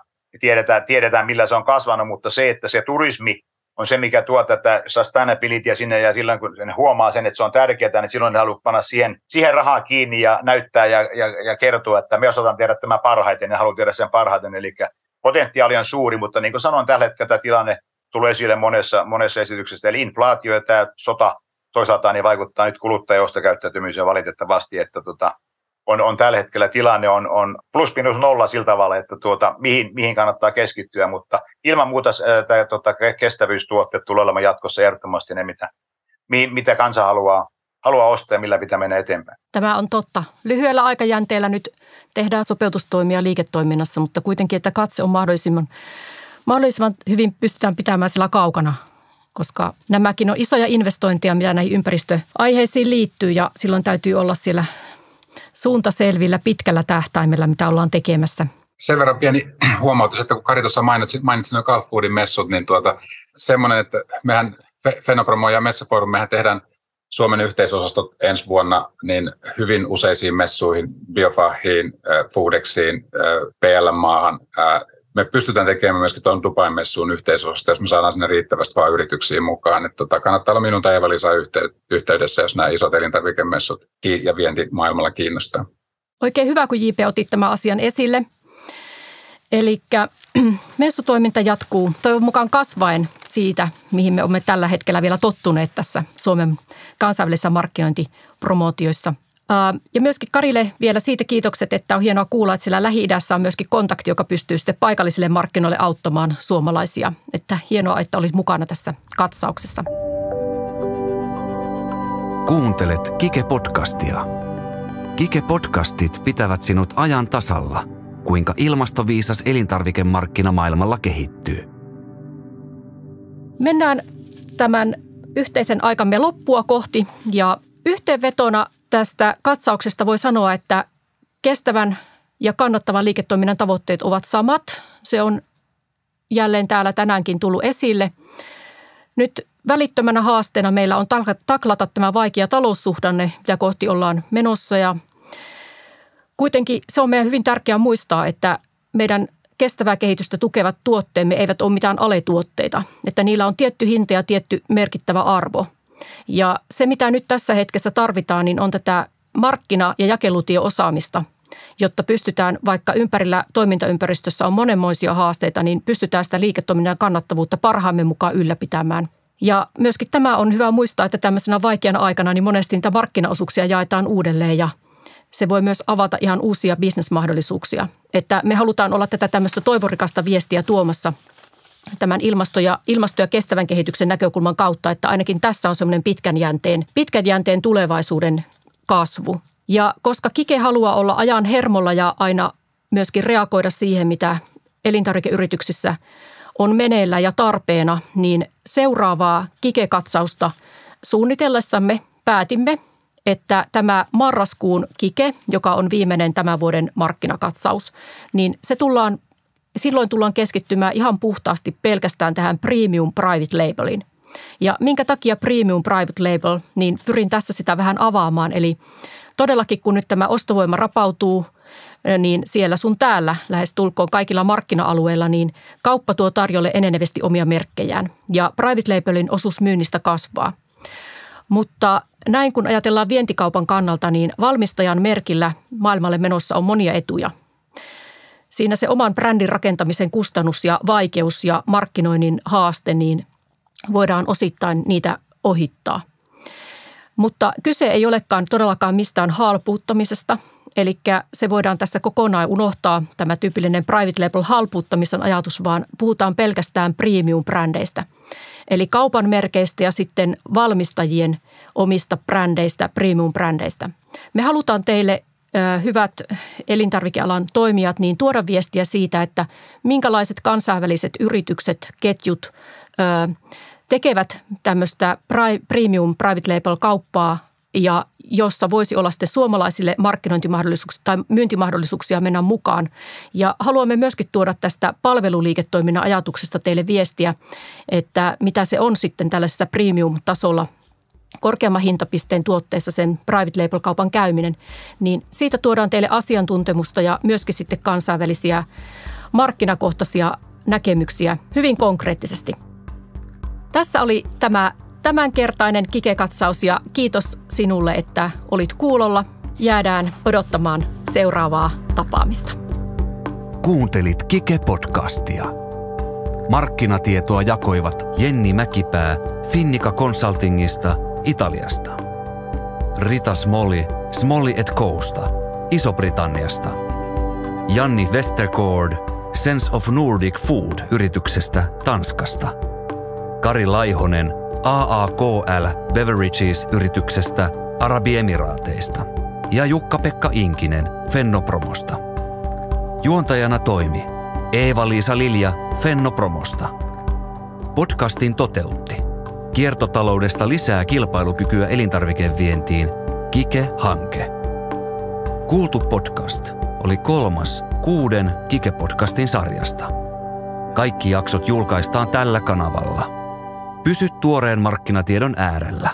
tiedetään millä se on kasvanut, mutta se, että se turismi on se, mikä tuo tätä sustainabilityä sinne, ja silloin kun ne huomaa sen, että se on tärkeää, niin silloin ne haluaa panna siihen rahaa kiinni ja näyttää ja kertoa, että me osataan tehdä tämä parhaiten ja haluaa tehdä sen parhaiten. Eli potentiaali on suuri, mutta niin kuin sanoin, tällä hetkellä tämä tilanne tulee esille monessa esityksessä. Eli inflaatio ja tämä sota toisaalta niin vaikuttaa nyt kuluttajan ostokäyttäytymiseen valitettavasti, että on tällä hetkellä tilanne on plus minus nolla sillä tavalla, että mihin kannattaa keskittyä, mutta ilman muuta kestävyystuotteet tulee olemaan jatkossa ehdottomasti ne, mitä kansa haluaa ostaa ja millä pitää mennä eteenpäin. Tämä on totta. Lyhyellä aikajänteellä nyt tehdään sopeutustoimia liiketoiminnassa, mutta kuitenkin, että katse on mahdollisimman hyvin pystytään pitämään sillä kaukana, koska nämäkin on isoja investointeja, mitä näihin ympäristöaiheisiin liittyy, ja silloin täytyy olla siellä suunta selvillä pitkällä tähtäimellä, mitä ollaan tekemässä. Sen verran pieni huomautus, että kun Kari tuossa mainitsi nuo Gulfoodin messut, niin semmoinen, että mehän Fennopromo ja Messaforum, mehän tehdään Suomen yhteisosastot ensi vuonna niin hyvin useisiin messuihin, Biofahiin, Foodexiin, PLM-maahan. Me pystytään tekemään myöskin tuon Dubain messuun yhteisosasta, jos me saadaan sinne riittävästi vaan yrityksiä mukaan. Että kannattaa olla minun tai Eva-Liisa yhteydessä, jos nämä isot elintarvikemessut ja vienti maailmalla kiinnostaa. Oikein hyvä, kun JP otit tämän asian esille. Eli messutoiminta jatkuu toivon mukaan kasvaen siitä, mihin me olemme tällä hetkellä vielä tottuneet tässä Suomen kansainvälisissä markkinointipromootioissa. Ja myöskin Karille vielä siitä kiitokset, että on hienoa kuulla, että siellä Lähi-idässä on myöskin kontakti, joka pystyy sitten paikallisille markkinoille auttamaan suomalaisia. Että hienoa, että olit mukana tässä katsauksessa. Kuuntelet Kike-podcastia. Kike-podcastit pitävät sinut ajan tasalla, kuinka ilmastoviisas elintarvikemarkkina maailmalla kehittyy. Mennään tämän yhteisen aikamme loppua kohti ja yhteenvetona tästä katsauksesta voi sanoa, että kestävän ja kannattavan liiketoiminnan tavoitteet ovat samat. Se on jälleen täällä tänäänkin tullut esille. Nyt välittömänä haasteena meillä on taklata tämä vaikea taloussuhdanne, mitä kohti ollaan menossa. Ja kuitenkin se on meidän hyvin tärkeää muistaa, että meidän kestävää kehitystä tukevat tuotteemme eivät ole mitään aletuotteita, että niillä on tietty hinta ja tietty merkittävä arvo. Ja se, mitä nyt tässä hetkessä tarvitaan, niin on tätä markkina- ja jakelutieosaamista, jotta pystytään, vaikka ympärillä toimintaympäristössä on monenmoisia haasteita, niin pystytään sitä liiketoiminnan kannattavuutta parhaamme mukaan ylläpitämään. Ja myöskin tämä on hyvä muistaa, että tämmöisenä vaikeana aikana niin monesti niitä markkinaosuuksia jaetaan uudelleen ja se voi myös avata ihan uusia bisnesmahdollisuuksia. Että me halutaan olla tätä tämmöistä toivorikasta viestiä tuomassa tämän ilmasto- ja kestävän kehityksen näkökulman kautta, että ainakin tässä on semmoinen pitkän jänteen tulevaisuuden kasvu. Ja koska Kike haluaa olla ajan hermolla ja aina myöskin reagoida siihen, mitä elintarvikeyrityksissä on meneillä ja tarpeena, niin seuraavaa Kike-katsausta suunnitellessamme päätimme, että tämä marraskuun Kike, joka on viimeinen tämän vuoden markkinakatsaus, niin silloin tullaan keskittymään ihan puhtaasti pelkästään tähän premium private labelin. Ja minkä takia premium private label, niin pyrin tässä sitä vähän avaamaan. Eli todellakin kun nyt tämä ostovoima rapautuu, niin siellä sun täällä lähes tulkoon kaikilla markkina-alueilla, niin kauppa tuo tarjolle enenevästi omia merkkejään. Ja private labelin osuus myynnistä kasvaa. Mutta näin kun ajatellaan vientikaupan kannalta, niin valmistajan merkillä maailmalle menossa on monia etuja. Siinä se oman brändin rakentamisen kustannus ja vaikeus ja markkinoinnin haaste, niin voidaan osittain niitä ohittaa. Mutta kyse ei olekaan todellakaan mistään halpuuttamisesta. Eli se voidaan tässä kokonaan unohtaa, tämä tyypillinen private label halpuuttamisen ajatus, vaan puhutaan pelkästään premium-brändeistä. Eli kaupan merkeistä ja sitten valmistajien omista brändeistä, premium-brändeistä. Me halutaan teille, hyvät elintarvikealan toimijat, niin tuoda viestiä siitä, että minkälaiset kansainväliset yritykset, ketjut tekevät tämmöistä premium private label kauppaa ja jossa voisi olla sitten suomalaisille markkinointimahdollisuuksia tai myyntimahdollisuuksia mennä mukaan. Ja haluamme myöskin tuoda tästä palveluliiketoiminnan ajatuksesta teille viestiä, että mitä se on sitten tällaisessa premium-tasolla korkeamman hintapisteen tuotteessa sen private label-kaupan käyminen, niin siitä tuodaan teille asiantuntemusta ja myöskin sitten kansainvälisiä markkinakohtaisia näkemyksiä hyvin konkreettisesti. Tässä oli tämä tämänkertainen Kike-katsaus ja kiitos sinulle, että olit kuulolla. Jäädään odottamaan seuraavaa tapaamista. Kuuntelit Kike-podcastia. Markkinatietoa jakoivat Jenni Mäkipää Finnica Consultingista Italiasta. Rita Smolli Smolli & Costa Iso-Britanniasta. Janni Westergaard Sense of Nordic Food-yrityksestä Tanskasta. Kari Laihonen AAKL Beverages-yrityksestä Arabiemiraateista ja Jukka-Pekka Inkinen Fennopromosta. Juontajana toimi Eeva-Liisa Lilja Fennopromosta. Podcastin toteutti Kiertotaloudesta lisää kilpailukykyä elintarvikevientiin Kike-hanke. Kuultu podcast oli 3. 6 Kike-podcastin sarjasta. Kaikki jaksot julkaistaan tällä kanavalla. Pysy tuoreen markkinatiedon äärellä.